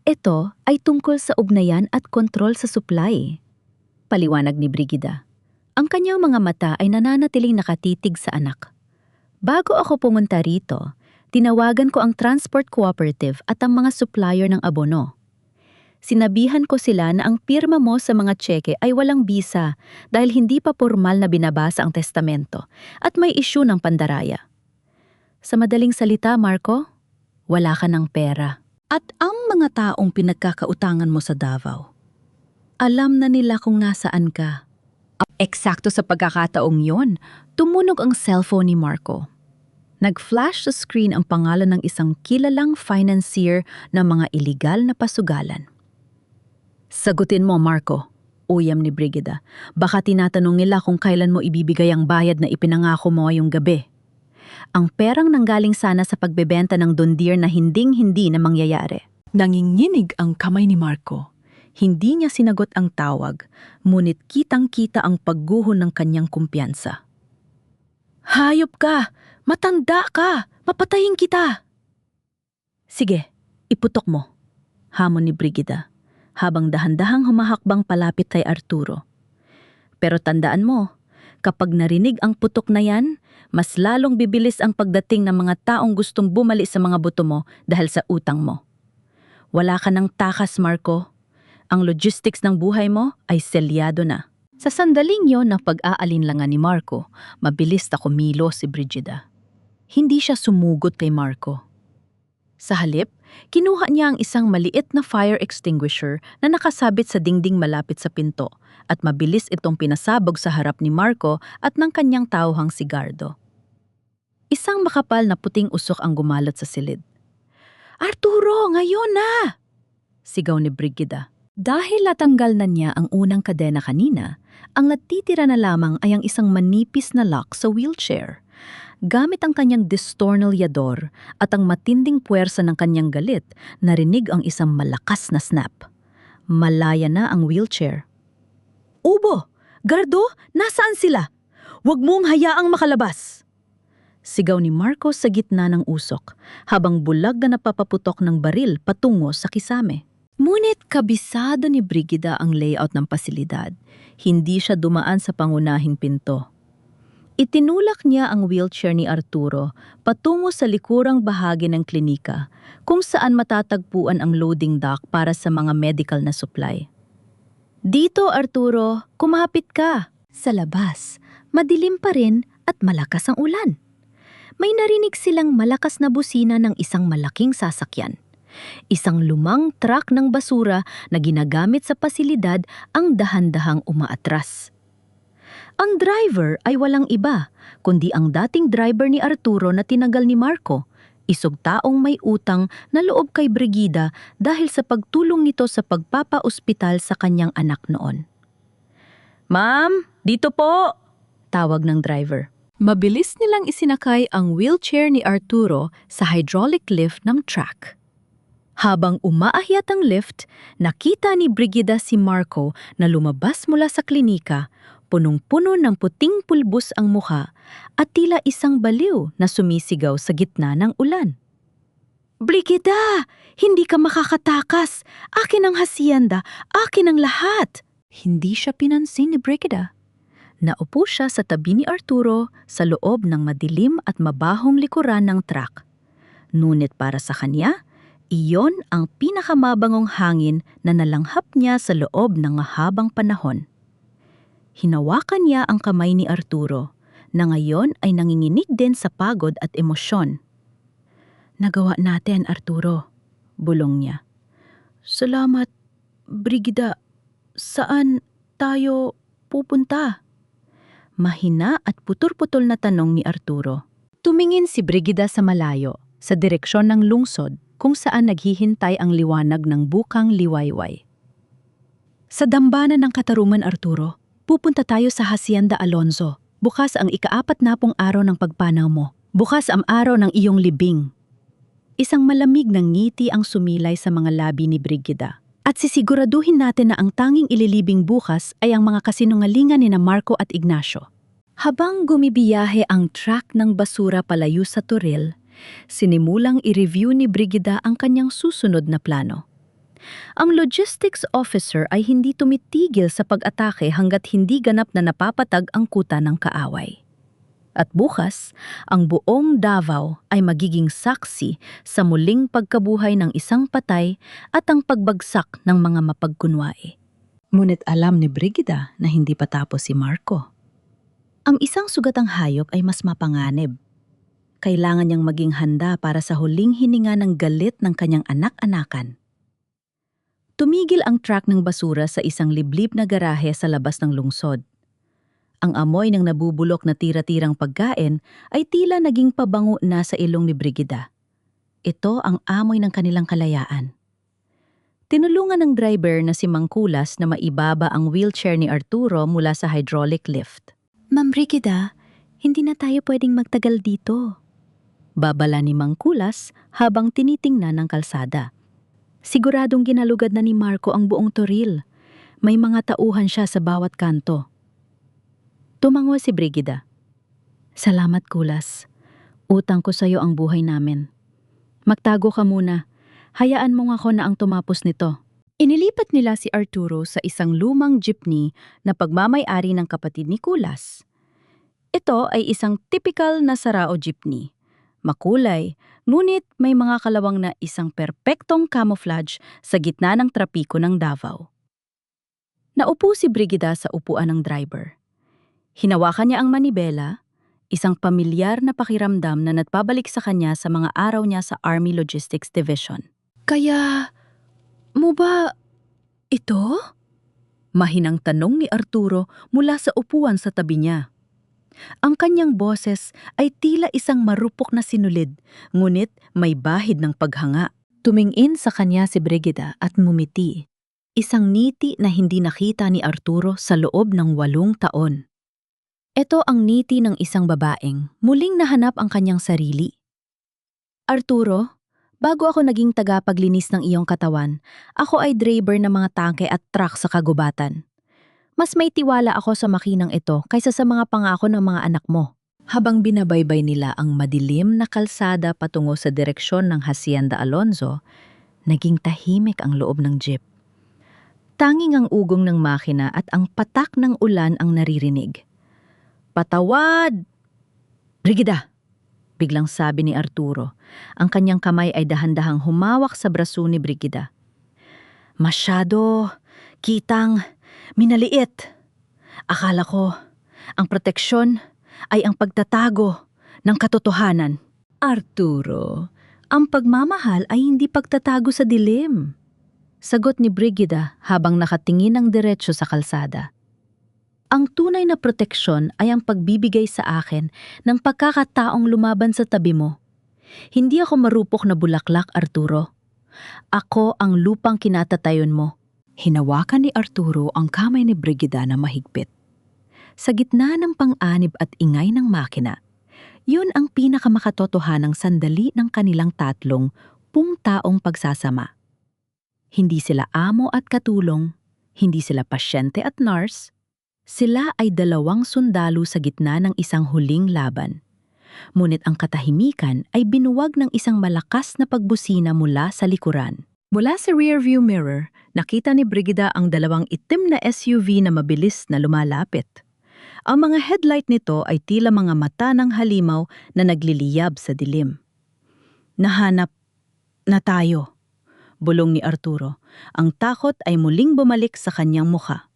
Ito ay tungkol sa ugnayan at kontrol sa supply. Paliwanag ni Brigida. Ang kanyang mga mata ay nananatiling nakatitig sa anak. Bago ako pumunta rito, tinawagan ko ang transport cooperative at ang mga supplier ng abono. Sinabihan ko sila na ang pirma mo sa mga tseke ay walang bisa dahil hindi pa formal na binabasa ang testamento at may issue ng pandaraya. Sa madaling salita, Marco, wala ka ng pera. At ang mga taong pinagkakautangan mo sa Davao, alam na nila kung nasaan ka. Eksakto sa pagkakataong yon, tumunog ang cellphone ni Marco. Nag-flash sa screen ang pangalan ng isang kilalang financier ng mga iligal na pasugalan. Sagutin mo, Marco, uyam ni Brigida. Baka tinatanong nila kung kailan mo ibibigay ang bayad na ipinangako mo ngayong gabi. Ang perang nanggaling sana sa pagbebenta ng dondir na hinding-hindi na mangyayari. Nanginginig ang kamay ni Marco. Hindi niya sinagot ang tawag, ngunit kitang-kita ang pagguho ng kanyang kumpiyansa. Hayop ka! Matanda ka! Papatayin kita! Sige, iputok mo, hamon ni Brigida, habang dahan-dahang humahakbang palapit kay Arturo. Pero tandaan mo, kapag narinig ang putok na yan, mas lalong bibilis ang pagdating ng mga taong gustong bumali sa mga buto mo dahil sa utang mo. Wala ka ng takas, Marco. Ang logistics ng buhay mo ay selyado na. Sa sandaling yon na pag-aalinlangan ni Marco, mabilis na kumilos si Brigida. Hindi siya sumugot kay Marco. Sa halip, kinuha niya ang isang maliit na fire extinguisher na nakasabit sa dingding malapit sa pinto at mabilis itong pinasabog sa harap ni Marco at ng kanyang tauhang sigardo. Isang makapal na puting usok ang gumalot sa silid. Arturo, ngayon na! Sigaw ni Brigida. Dahil natanggal na niya ang unang kadena kanina, ang natitira na lamang ay ang isang manipis na lock sa wheelchair. Gamit ang kanyang distornilyador at ang matinding puwersa ng kanyang galit, narinig ang isang malakas na snap. Malaya na ang wheelchair. Ubo! Gardo! Nasaan sila? Huwag mong hayaang makalabas! Sigaw ni Marco sa gitna ng usok, habang bulag na napapaputok ng baril patungo sa kisame. Ngunit kabisado ni Brigida ang layout ng pasilidad. Hindi siya dumaan sa pangunahing pinto. Itinulak niya ang wheelchair ni Arturo patungo sa likurang bahagi ng klinika, kung saan matatagpuan ang loading dock para sa mga medical na supply. Dito, Arturo, kumapit ka. Sa labas, madilim pa rin at malakas ang ulan. May narinig silang malakas na busina ng isang malaking sasakyan. Isang lumang truck ng basura na ginagamit sa pasilidad ang dahan-dahang umaatras. Ang driver ay walang iba, kundi ang dating driver ni Arturo na tinagal ni Marco, isog taong may utang na loob kay Brigida dahil sa pagtulong nito sa pagpapa-ospital sa kanyang anak noon. "Ma'am, dito po!" tawag ng driver. Mabilis nilang isinakay ang wheelchair ni Arturo sa hydraulic lift ng truck. Habang umaahyat ang lift, nakita ni Brigida si Marco na lumabas mula sa klinika, punong-puno ng puting pulbos ang mukha at tila isang baliw na sumisigaw sa gitna ng ulan. "Brigida! Hindi ka makakatakas! Akin ang hasyenda! Akin ang lahat!" Hindi siya pinansin ni Brigida. Naupo siya sa tabi ni Arturo sa loob ng madilim at mabahong likuran ng truck. Ngunit para sa kanya, iyon ang pinakamabangong hangin na nalanghap niya sa loob ng mahabang panahon. Hinawakan niya ang kamay ni Arturo, na ngayon ay nanginginig din sa pagod at emosyon. "Nagawa natin, Arturo," bulong niya. "Salamat, Brigida. Saan tayo pupunta?" Mahina at putur-putol na tanong ni Arturo. Tumingin si Brigida sa malayo, sa direksyon ng lungsod, kung saan naghihintay ang liwanag ng bukang liwayway. "Sa dambana ng katarungan, Arturo, pupunta tayo sa Hacienda Alonzo. Bukas ang ika-40 araw ng pagpanaw mo. Bukas ang araw ng iyong libing." Isang malamig ng ngiti ang sumilay sa mga labi ni Brigida. "At sisiguraduhin natin na ang tanging ililibing bukas ay ang mga kasinungalingan ni Marco at Ignacio." Habang gumibiyahe ang truck ng basura palayo sa Toril, sinimulang i-review ni Brigida ang kanyang susunod na plano. Ang logistics officer ay hindi tumitigil sa pag-atake hanggat hindi ganap na napapatag ang kuta ng kaaway. At bukas, ang buong Davao ay magiging saksi sa muling pagkabuhay ng isang patay at ang pagbagsak ng mga mapagkunwai. Ngunit alam ni Brigida na hindi pa tapos si Marco. Ang isang sugatang hayop ay mas mapanganib. Kailangan niyang maging handa para sa huling hininga ng galit ng kanyang anak-anakan. Tumigil ang truck ng basura sa isang liblib na garahe sa labas ng lungsod. Ang amoy ng nabubulok na tira-tirang pagkain ay tila naging pabango na sa ilong ni Brigida. Ito ang amoy ng kanilang kalayaan. Tinulungan ng driver na si Mangkulas na maibaba ang wheelchair ni Arturo mula sa hydraulic lift. "Ma'am Brigida, hindi na tayo pwedeng magtagal dito." Babala ni Mangkulas habang tinitingnan ng kalsada. Siguradong ginalugad na ni Marco ang buong Toril. May mga tauhan siya sa bawat kanto. Tumango si Brigida. "Salamat, Kulas. Utang ko sa'yo ang buhay namin. Magtago ka muna. Hayaan mo nga ako na ang tumapos nito." Inilipat nila si Arturo sa isang lumang jeepney na pagmamay-ari ng kapatid ni Kulas. Ito ay isang typical na Sarao jeepney. Makulay, ngunit may mga kalawang na isang perpektong camouflage sa gitna ng trapiko ng Davao. Naupo si Brigida sa upuan ng driver. Hinawakan niya ang manibela, isang pamilyar na pakiramdam na nagpabalik sa kanya sa mga araw niya sa Army Logistics Division. "Kaya mo ba ito?" Mahinang tanong ni Arturo mula sa upuan sa tabi niya. Ang kanyang boses ay tila isang marupok na sinulid, ngunit may bahid ng paghanga. Tumingin sa kanya si Brigida at ngumiti. Isang ngiti na hindi nakita ni Arturo sa loob ng 8 taon. Ito ang ngiti ng isang babaeng muling nahanap ang kanyang sarili. "Arturo, bago ako naging tagapaglinis ng iyong katawan, ako ay driver ng mga tangke at truck sa kagubatan. Mas may tiwala ako sa makinang ito kaysa sa mga pangako ng mga anak mo." Habang binabaybay nila ang madilim na kalsada patungo sa direksyon ng Hacienda Alonzo, naging tahimik ang loob ng jeep. Tanging ang ugong ng makina at ang patak ng ulan ang naririnig. "Patawad!" "Brigida!" biglang sabi ni Arturo. Ang kanyang kamay ay dahan-dahang humawak sa braso ni Brigida. "Masyado kitang minaliit. Akala ko, ang proteksyon ay ang pagtatago ng katotohanan." "Arturo, Ang pagmamahal ay hindi pagtatago sa dilim. Sagot ni Brigida habang nakatingin ng diretsyo sa kalsada. Ang tunay na proteksyon ay ang pagbibigay sa akin ng pagkakataong lumaban sa tabi mo. Hindi ako marupok na bulaklak, Arturo. Ako ang lupang kinatatayon mo. Hinawakan ni Arturo ang kamay ni Brigida na mahigpit. Sa gitna ng pang-anib at ingay ng makina, yun ang pinakamakatotohanang sandali ng kanilang tatlong pungtaong pagsasama. Hindi sila amo at katulong, hindi sila pasyente at nurse, sila ay dalawang sundalo sa gitna ng isang huling laban. Ngunit ang katahimikan ay binuwag ng isang malakas na pagbusina mula sa likuran. Mula sa rearview mirror, nakita ni Brigida ang dalawang itim na SUV na mabilis na lumalapit. Ang mga headlight nito ay tila mga mata ng halimaw na nagliliyab sa dilim. Nahanap na tayo, bulong ni Arturo. Ang takot ay muling bumalik sa kanyang mukha.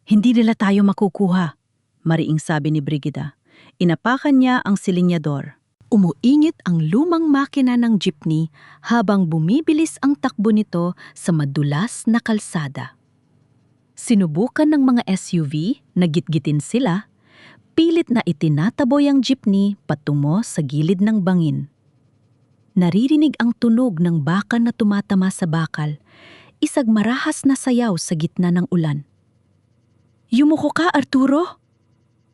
Hindi nila tayo makukuha, mariing sabi ni Brigida. Inapakan niya ang silinyador. Umuingit ang lumang makina ng jeepney habang bumibilis ang takbo nito sa madulas na kalsada. Sinubukan ng mga SUV na gitgitin sila, pilit na itinataboy ang jeepney patungo sa gilid ng bangin. Naririnig ang tunog ng bakal na tumatama sa bakal, isang marahas na sayaw sa gitna ng ulan. "Yumuko ka, Arturo!"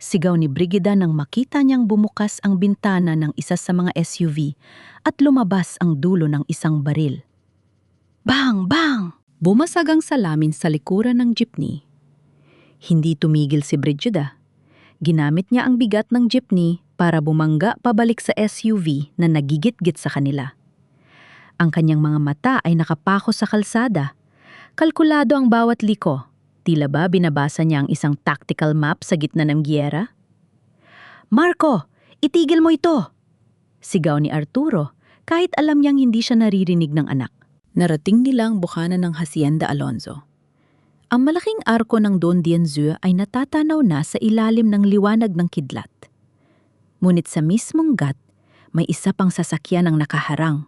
Sigaw ni Brigida nang makita niyang bumukas ang bintana ng isa sa mga SUV at lumabas ang dulo ng isang baril. Bang! Bang! Bumasag ang salamin sa likuran ng jeepney. Hindi tumigil si Brigida. Ginamit niya ang bigat ng jeepney para bumangga pabalik sa SUV na nagigit-git sa kanila. Ang kanyang mga mata ay nakapako sa kalsada. Kalkulado ang bawat liko. Tila ba binabasa niya ang isang tactical map sa gitna ng giyera? "Marco, itigil mo ito!" Sigaw ni Arturo kahit alam niyang hindi siya naririnig ng anak. Narating nilang bukana ng Hacienda Alonzo. Ang malaking arko ng Don Dienzu ay natatanaw na sa ilalim ng liwanag ng kidlat. Ngunit sa mismong gat, may isa pang sasakyan ang nakaharang,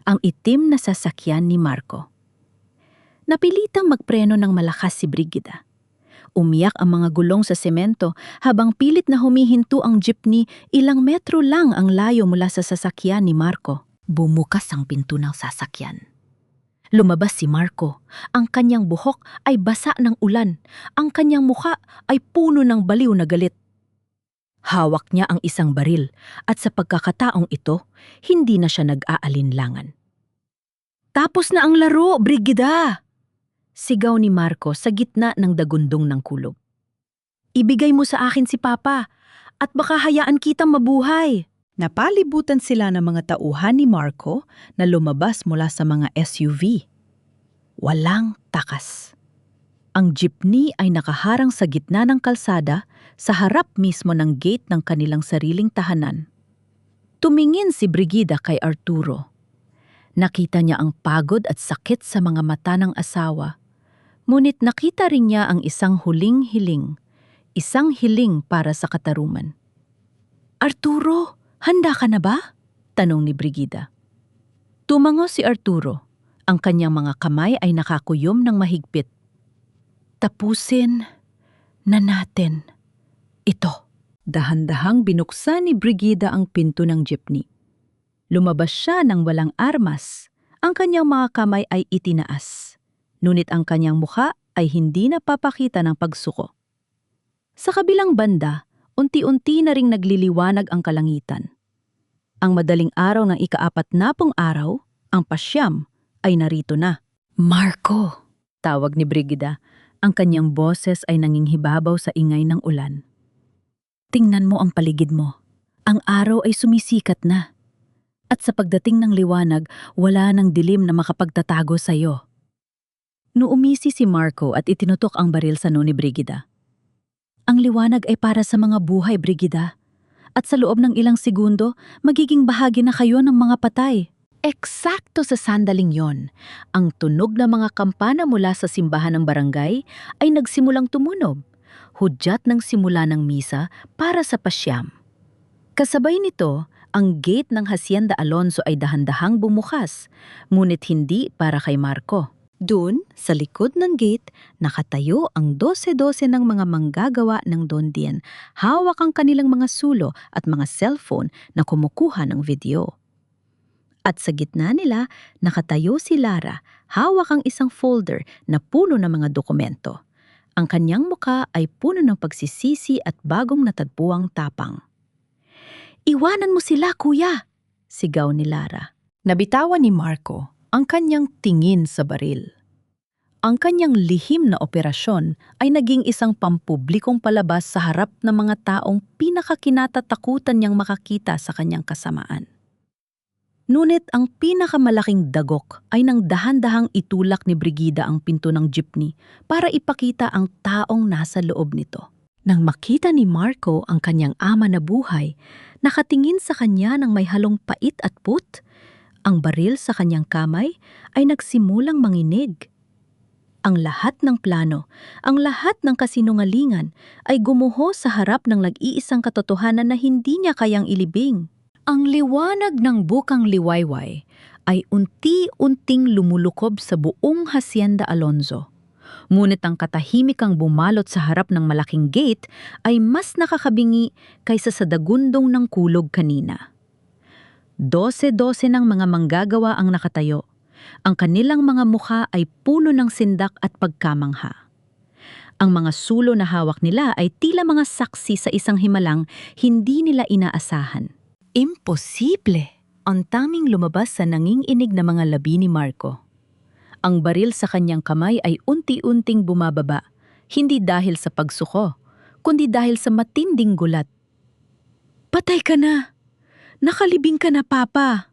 ang itim na sasakyan ni Marco. Napilitang magpreno ng malakas si Brigida. Umiyak ang mga gulong sa semento habang pilit na humihinto ang jeepney, ilang metro lang ang layo mula sa sasakyan ni Marco. Bumukas ang pinto ng sasakyan. Lumabas si Marco. Ang kanyang buhok ay basa ng ulan. Ang kanyang mukha ay puno ng baliw na galit. Hawak niya ang isang baril at sa pagkakataong ito, hindi na siya nag-aalinlangan. "Tapos na ang laro, Brigida!" Sigaw ni Marco sa gitna ng dagundong ng kulog. "Ibigay mo sa akin si Papa at baka hayaan kitang mabuhay." Napalibutan sila ng mga tauhan ni Marco na lumabas mula sa mga SUV. Walang takas. Ang jeepney ay nakaharang sa gitna ng kalsada sa harap mismo ng gate ng kanilang sariling tahanan. Tumingin si Brigida kay Arturo. Nakita niya ang pagod at sakit sa mga mata ng asawa. Ngunit nakita rin niya ang isang huling hiling, isang hiling para sa katarungan. "Arturo, handa ka na ba?" tanong ni Brigida. Tumango si Arturo. Ang kanyang mga kamay ay nakakuyom ng mahigpit. "Tapusin na natin ito." Dahan-dahang binuksan ni Brigida ang pinto ng jeepney. Lumabas siya ng walang armas. Ang kanyang mga kamay ay itinaas. Ngunit ang kanyang mukha ay hindi napapakita ng pagsuko. Sa kabilang banda, unti-unti na ring nagliliwanag ang kalangitan. Ang madaling araw ng ika-40 araw, ang pasyam, ay narito na. "Marco!" Tawag ni Brigida. Ang kanyang boses ay nanginghibabaw sa ingay ng ulan. "Tingnan mo ang paligid mo. Ang araw ay sumisikat na. At sa pagdating ng liwanag, wala nang dilim na makapagtatago sa iyo." Nuumisi si Marco at itinutok ang baril sa noo ni Brigida. "Ang liwanag ay para sa mga buhay, Brigida. At sa loob ng ilang segundo, magiging bahagi na kayo ng mga patay." Eksakto sa sandaling yon, ang tunog ng mga kampana mula sa simbahan ng barangay ay nagsimulang tumunog, hudyat ng simula ng misa para sa pasyam. Kasabay nito, Ang gate ng Hacienda Alonso ay dahan-dahang bumukas, ngunit hindi para kay Marco. Doon, sa likod ng gate, nakatayo ang 12-12 ng mga manggagawa ng Don Dian. Hawak ang kanilang mga sulo at mga cellphone na kumukuha ng video. At sa gitna nila, nakatayo si Lara, hawak ang isang folder na puno ng mga dokumento. Ang kanyang muka ay puno ng pagsisisi at bagong natagpuang tapang. "Iwanan mo sila, kuya!" sigaw ni Lara. Nabitawan ni Marco ang kanyang tingin sa baril. Ang kanyang lihim na operasyon ay naging isang pampublikong palabas sa harap ng mga taong pinakakinatatakutan niyang makakita sa kanyang kasamaan. Ngunit ang pinakamalaking dagok ay nang dahan-dahang itulak ni Brigida ang pinto ng jeepney para ipakita ang taong nasa loob nito. Nang makita ni Marco ang kanyang ama na buhay, nakatingin sa kanya ng may halong pait at put. Ang baril sa kanyang kamay ay nagsimulang manginig. Ang lahat ng plano, ang lahat ng kasinungalingan ay gumuho sa harap ng nag-iisang katotohanan na hindi niya kayang ilibing. Ang liwanag ng bukang liwayway ay unti-unting lumulukob sa buong Hacienda Alonso. Ngunit ang katahimikang bumalot sa harap ng malaking gate ay mas nakakabingi kaysa sa dagundong ng kulog kanina. 12-12 ng mga manggagawa ang nakatayo. Ang kanilang mga mukha ay puno ng sindak at pagkamangha. Ang mga sulo na hawak nila ay tila mga saksi sa isang himalang hindi nila inaasahan. Imposible! Ang tanging lumabas sa nanginginig na mga labi ni Marco. Ang baril sa kanyang kamay ay unti-unting bumababa, hindi dahil sa pagsuko, kundi dahil sa matinding gulat. "Patay ka na! Nakalibing ka na, Papa!"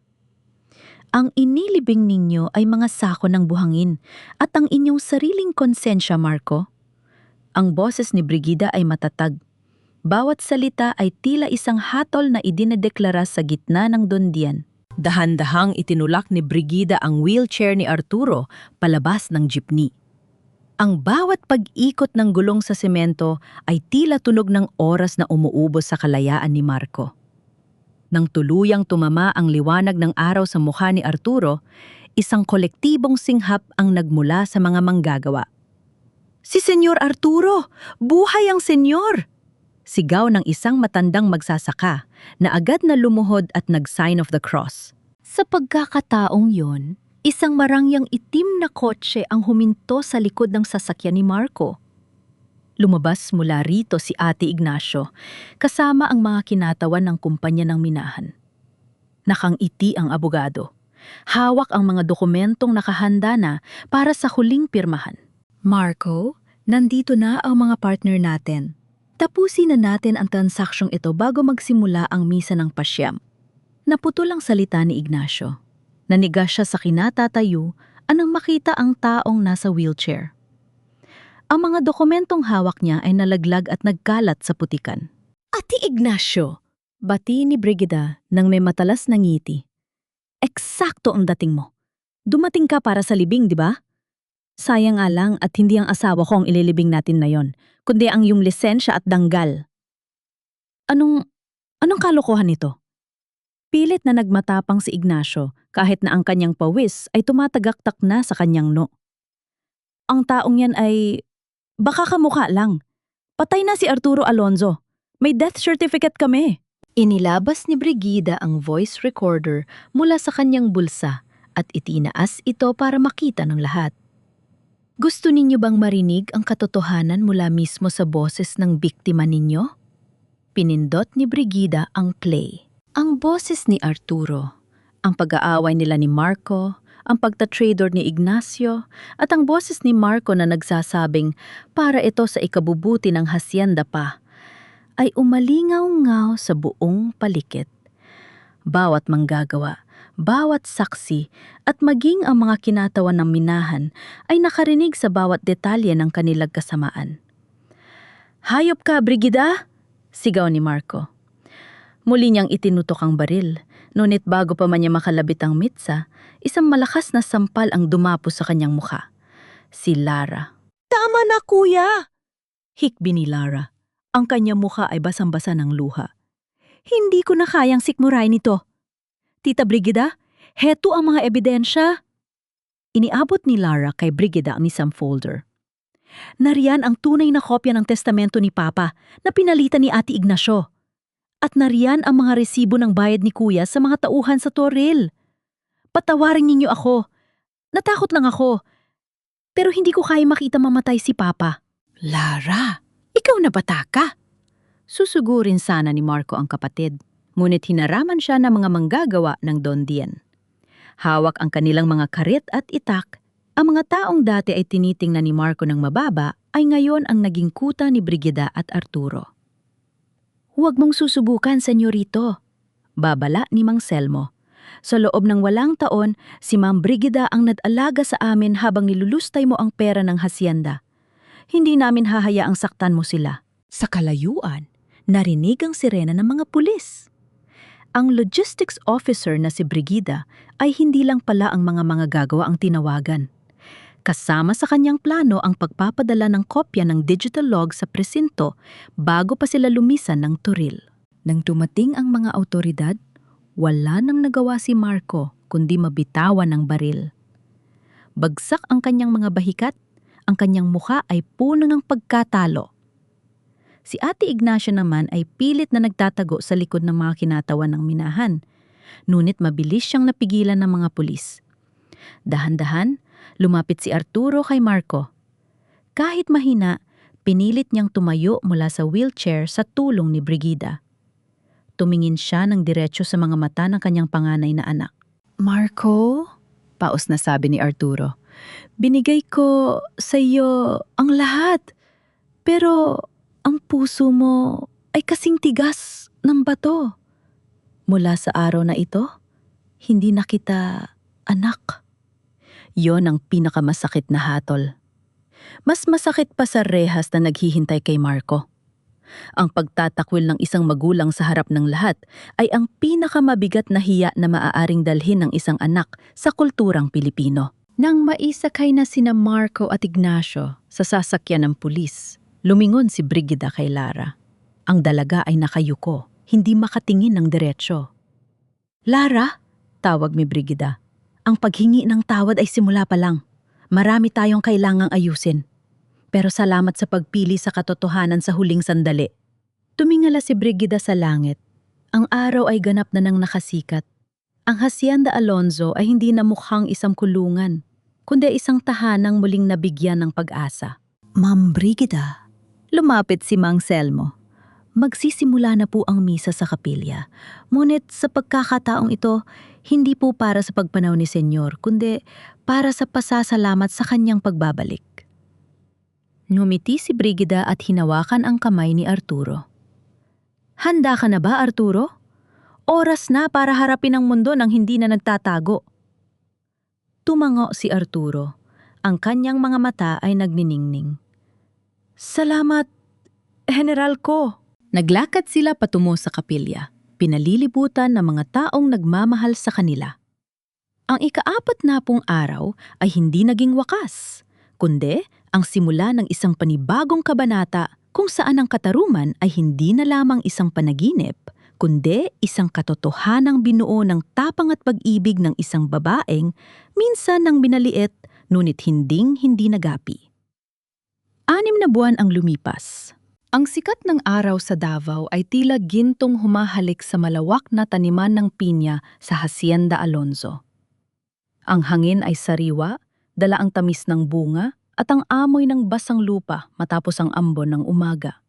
Ang inilibing ninyo ay mga sako ng buhangin at ang inyong sariling konsensya, Marco. Ang boses ni Brigida ay matatag. Bawat salita ay tila isang hatol na idinedeklara sa gitna ng Don Dian. Dahan-dahang itinulak ni Brigida ang wheelchair ni Arturo palabas ng jeepney. Ang bawat pag-ikot ng gulong sa semento ay tila tunog ng oras na umuubos sa kalayaan ni Marco. Nang tuluyang tumama ang liwanag ng araw sa mukha ni Arturo, isang kolektibong singhap ang nagmula sa mga manggagawa. "Si Senyor Arturo! Buhay ang senyor!" Sigaw ng isang matandang magsasaka na agad na lumuhod at nag-sign of the cross. Sa pagkakataong yon, isang marangyang itim na kotse ang huminto sa likod ng sasakyan ni Marco. Lumabas mula rito si Ate Ignacio, kasama ang mga kinatawan ng kumpanya ng minahan. Nakangiti ang abogado. Hawak ang mga dokumentong nakahanda na para sa huling pirmahan. "Marco, nandito na ang mga partner natin. Tapusin na natin ang transaksyong ito bago magsimula ang misa ng pasyam." Naputol ang salita ni Ignacio. Nanigas siya sa kinatatayo anang makita ang taong nasa wheelchair. Ang mga dokumentong hawak niya ay nalaglag at nagkalat sa putikan. "Ate Ignacio!" bati ni Brigida nang may matalas na ngiti. "Eksakto ang dating mo. Dumating ka para sa libing, di ba? Sayang nga lang at hindi ang asawa ko ang ililibing natin na yon, kundi ang iyong lisensya at danggal." Anong kalokohan nito? Pilit na nagmatapang si Ignacio kahit na ang kanyang pawis ay tumatagaktak na sa kanyang no. "Ang taong yan ay baka kamukha lang. Patay na si Arturo Alonso. May death certificate kami." Inilabas ni Brigida ang voice recorder mula sa kanyang bulsa at itinaas ito para makita ng lahat. "Gusto ninyo bang marinig ang katotohanan mula mismo sa boses ng biktima ninyo?" Pinindot ni Brigida ang play. Ang boses ni Arturo, ang pag-aaway nila ni Marco, ang pagtatrader ni Ignacio, at ang boses ni Marco na nagsasabing para ito sa ikabubuti ng hacienda pa, ay umalingaw-ngaw sa buong palikit. Bawat manggagawa, bawat saksi, at maging ang mga kinatawan ng minahan ay nakarinig sa bawat detalye ng kanilang kasamaan. "Hayop ka, Brigida!" sigaw ni Marco. Muli niyang itinutok ang baril, ngunit bago pa man niya makalabit ang mitsa, isang malakas na sampal ang dumapo sa kanyang mukha. Si Lara. "Tama na, kuya!" hikbi ni Lara. Ang kanyang mukha ay basang-basa ng luha. Hindi ko na kayang sikmurain ito. Tita Brigida, heto ang mga ebidensya. Iniabot ni Lara kay Brigida ang isang folder. Nariyan ang tunay na kopya ng testamento ni Papa na pinalitan ni Ate Ignacio. At nariyan ang mga resibo ng bayad ni Kuya sa mga tauhan sa Toril. Patawarin ninyo ako. Natakot lang ako. Pero hindi ko kaya makita mamatay si Papa. Lara, ikaw na bata ka. Susugurin sana ni Marco ang kapatid. Ngunit hinaraman siya ng mga manggagawa ng Don Dien. Hawak ang kanilang mga karit at itak. Ang mga taong dati ay tinitingnan ni Marco ng mababa ay ngayon ang naging kuta ni Brigida at Arturo. Huwag mong susubukan, senyorito. Babala ni Mang Selmo. Sa loob ng walang taon, si Ma'am Brigida ang nag-alaga sa amin habang nilulustay mo ang pera ng hasyenda. Hindi namin hahayaang saktan mo sila. Sa kalayuan, narinig ang sirena ng mga pulis. Ang logistics officer na si Brigida ay hindi lang pala ang mga gagawa ang tinawagan. Kasama sa kanyang plano ang pagpapadala ng kopya ng digital log sa presinto bago pa sila lumisan ng Toril. Nang dumating ang mga awtoridad, wala nang nagawa si Marco kundi mabitawan ng baril. Bagsak ang kanyang mga bahikat, ang kanyang mukha ay puno ng pagkatalo. Si Ate Ignacio naman ay pilit na nagtatago sa likod ng mga kinatawan ng minahan, ngunit mabilis siyang napigilan ng mga pulis. Dahan-dahan, lumapit si Arturo kay Marco. Kahit mahina, pinilit niyang tumayo mula sa wheelchair sa tulong ni Brigida. Tumingin siya ng diretso sa mga mata ng kanyang panganay na anak. Marco? Paos na sabi ni Arturo. Binigay ko sa iyo ang lahat. Pero ang puso mo ay kasing tigas ng bato. Mula sa araw na ito, hindi na kita anak. Yon ang pinakamasakit na hatol. Mas masakit pa sa rehas na naghihintay kay Marco. Ang pagtatakwil ng isang magulang sa harap ng lahat ay ang pinakamabigat na hiya na maaaring dalhin ng isang anak sa kulturang Pilipino. Nang maisakay na sina Marco at Ignacio sa sasakyan ng pulis, lumingon si Brigida kay Lara. Ang dalaga ay nakayuko, hindi makatingin ng diretsyo. Lara, tawag ni Brigida. Ang paghingi ng tawad ay simula pa lang. Marami tayong kailangang ayusin. Pero salamat sa pagpili sa katotohanan sa huling sandali. Tumingala si Brigida sa langit. Ang araw ay ganap na nang nakasikat. Ang Hacienda Alonzo ay hindi na mukhang isang kulungan, kundi isang tahanang muling nabigyan ng pag-asa. Ma'am Brigida, lumapit si Mang Selmo. Magsisimula na po ang misa sa kapilya. Ngunit sa pagkakataong ito, hindi po para sa pagpanaw ni Senyor, kundi para sa pasasalamat sa kanyang pagbabalik. Ngumiti si Brigida at hinawakan ang kamay ni Arturo. Handa ka na ba, Arturo? Oras na para harapin ang mundo nang hindi na nagtatago. Tumango si Arturo. Ang kanyang mga mata ay nagniningning. Salamat, General ko. Naglakad sila patungo sa kapilya, pinalilibutan ng mga taong nagmamahal sa kanila. Ang ika-40 araw ay hindi naging wakas, kundi ang simula ng isang panibagong kabanata kung saan ang katarungan ay hindi na lamang isang panaginip, kundi isang katotohanang binuo ng tapang at pag-ibig ng isang babaeng minsan nang binaliit ngunit hindi nagapi. 6 na buwan ang lumipas. Ang sikat ng araw sa Davao ay tila gintong humahalik sa malawak na taniman ng pinya sa Hacienda Alonzo. Ang hangin ay sariwa, dala ang tamis ng bunga at ang amoy ng basang lupa matapos ang ambon ng umaga.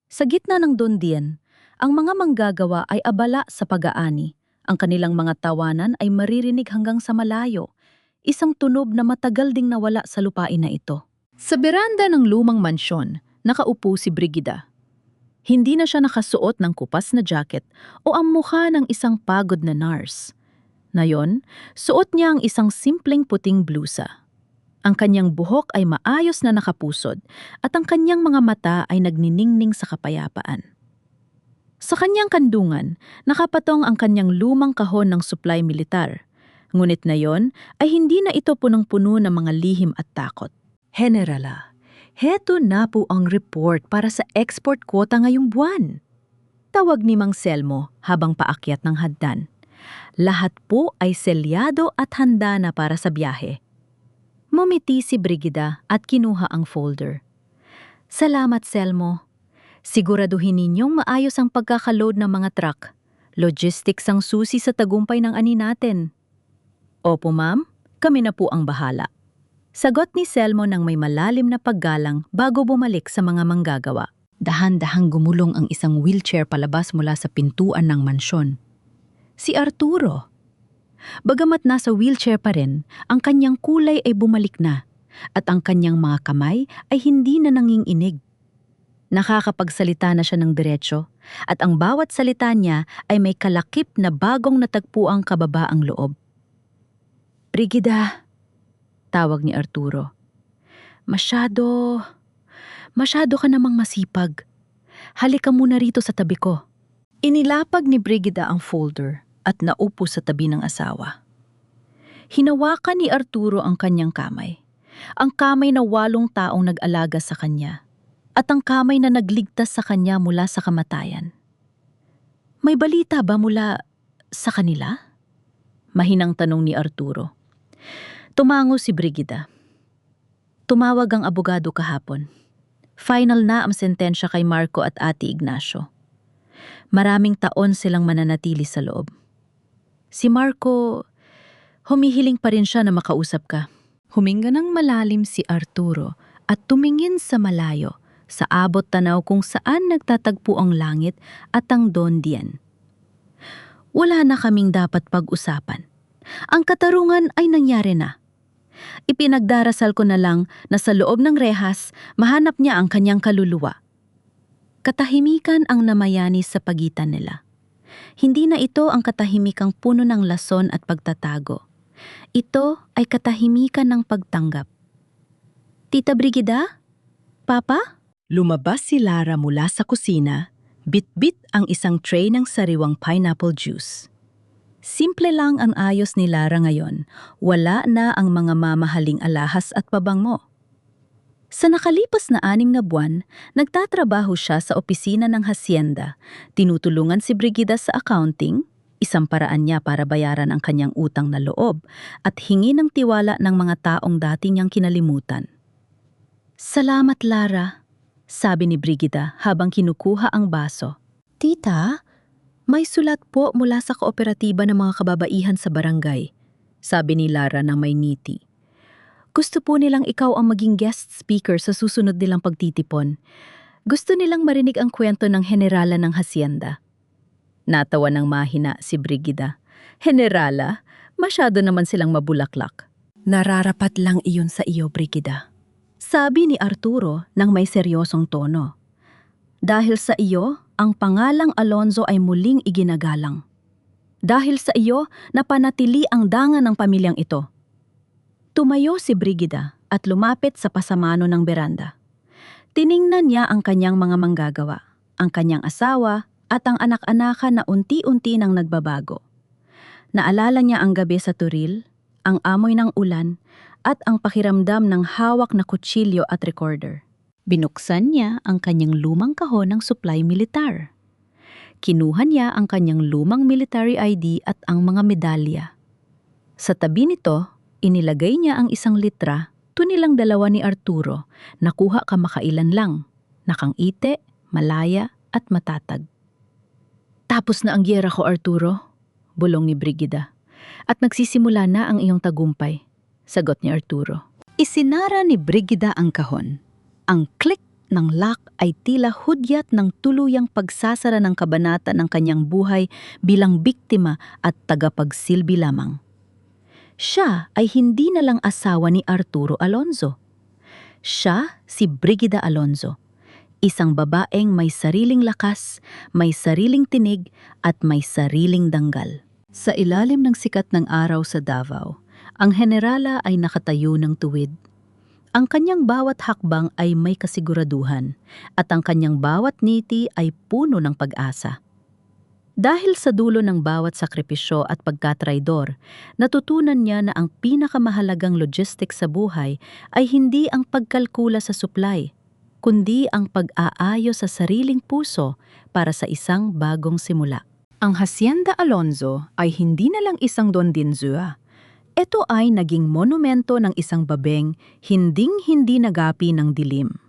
Sa gitna ng Don Dien, ang mga manggagawa ay abala sa pag-aani. Ang kanilang mga tawanan ay maririnig hanggang sa malayo, isang tunog na matagal ding nawala sa lupain na ito. Sa beranda ng lumang mansyon, nakaupo si Brigida. Hindi na siya nakasuot ng kupas na jacket o ang mukha ng isang pagod na nurse. Ngayon, suot niya ang isang simpleng puting blusa. Ang kanyang buhok ay maayos na nakapusod at ang kanyang mga mata ay nagniningning sa kapayapaan. Sa kanyang kandungan, nakapatong ang kanyang lumang kahon ng supply militar. Ngunit ngayon ay hindi na ito punong-puno ng mga lihim at takot. Generala, heto na po ang report para sa export quota ngayong buwan. Tawag ni Mang Selmo habang paakyat ng hagdan. Lahat po ay selyado at handa na para sa biyahe. Mumiti si Brigida at kinuha ang folder. Salamat, Selmo. Siguraduhin ninyong maayos ang pagkakaload ng mga truck. Logistics ang susi sa tagumpay ng ani natin. Opo, ma'am. Kami na po ang bahala. Sagot ni Selmo ng may malalim na paggalang bago bumalik sa mga manggagawa. Dahan-dahang gumulong ang isang wheelchair palabas mula sa pintuan ng mansyon. Si Arturo. Bagamat nasa wheelchair pa rin, ang kanyang kulay ay bumalik na at ang kanyang mga kamay ay hindi na nanginginig. Nakakapagsalita na siya ng diretsyo at ang bawat salita niya ay may kalakip na bagong natagpuang kababaang loob. Brigida, tawag ni Arturo. Masyado ka namang masipag. Halika muna rito sa tabi ko. Inilapag ni Brigida ang folder at naupo sa tabi ng asawa. Hinawakan ni Arturo ang kanyang kamay. Ang kamay na 8 taong nag-alaga sa kanya at ang kamay na nagligtas sa kanya mula sa kamatayan. May balita ba mula sa kanila? Mahinang tanong ni Arturo. Tumango si Brigida. Tumawag ang abogado kahapon. Final na ang sentensya kay Marco at Ate Ignacio. Maraming taon silang mananatili sa loob. Si Marco, humihiling pa rin siya na makausap ka. Huminga ng malalim si Arturo at tumingin sa malayo sa abot tanaw kung saan nagtatagpo ang langit at ang Don Dian. Wala na kaming dapat pag-usapan. Ang katarungan ay nangyari na. Ipinagdarasal ko na lang na sa loob ng rehas, mahanap niya ang kanyang kaluluwa. Katahimikan ang namayani sa pagitan nila. Hindi na ito ang katahimikang puno ng lason at pagtatago. Ito ay katahimikan ng pagtanggap. Tita Brigida? Papa? Lumabas si Lara mula sa kusina, bit-bit ang isang tray ng sariwang pineapple juice. Simple lang ang ayos ni Lara ngayon, wala na ang mga mamahaling alahas at pabango. Sa nakalipas na 6 na buwan, nagtatrabaho siya sa opisina ng hacienda, tinutulungan si Brigida sa accounting, isang paraan niya para bayaran ang kanyang utang na loob at hingi ng tiwala ng mga taong dati niyang kinalimutan. Salamat, Lara, sabi ni Brigida habang kinukuha ang baso. Tita, may sulat po mula sa kooperatiba ng mga kababaihan sa barangay, sabi ni Lara na may ngiti. Gusto po nilang ikaw ang maging guest speaker sa susunod nilang pagtitipon. Gusto nilang marinig ang kwento ng generala ng hacienda. Natawa ng mahina si Brigida. Generala? Masyado naman silang mabulaklak. Nararapat lang iyon sa iyo, Brigida. Sabi ni Arturo ng may seryosong tono. Dahil sa iyo, ang pangalang Alonzo ay muling iginagalang. Dahil sa iyo, napanatili ang danga ng pamilyang ito. Tumayo si Brigida at lumapit sa pasamano ng beranda. Tiningnan niya ang kanyang mga manggagawa, ang kanyang asawa at ang anak-anakan na unti-unti nang nagbabago. Naalala niya ang gabi sa Turil, ang amoy ng ulan at ang pakiramdam ng hawak na kutsilyo at recorder. Binuksan niya ang kanyang lumang kahon ng supply militar. Kinuha niya ang kanyang lumang military ID at ang mga medalya. Sa tabi nito, inilagay niya ang isang litra, tunilang 2 ni Arturo, nakuha kamakailan lang, nakangite, malaya at matatag. Tapos na ang giyera ko, Arturo, bulong ni Brigida. At nagsisimula na ang iyong tagumpay, sagot ni Arturo. Isinara ni Brigida ang kahon. Ang click ng lock ay tila hudyat ng tuluyang pagsasara ng kabanata ng kanyang buhay bilang biktima at tagapagsilbi lamang. Siya ay hindi na lang asawa ni Arturo Alonzo. Siya si Brigida Alonzo, isang babaeng may sariling lakas, may sariling tinig at may sariling danggal. Sa ilalim ng sikat ng araw sa Davao, ang generala ay nakatayo ng tuwid. Ang kanyang bawat hakbang ay may kasiguraduhan at ang kanyang bawat ngiti ay puno ng pag-asa. Dahil sa dulo ng bawat sakripisyo at pagkatraidor, natutunan niya na ang pinakamahalagang logistics sa buhay ay hindi ang pagkalkula sa supply, kundi ang pag-aayos sa sariling puso para sa isang bagong simula. Ang Hacienda Alonzo ay hindi na lang isang Don Dinzua. Ito ay naging monumento ng isang babeng hinding-hindi nagapi ng dilim.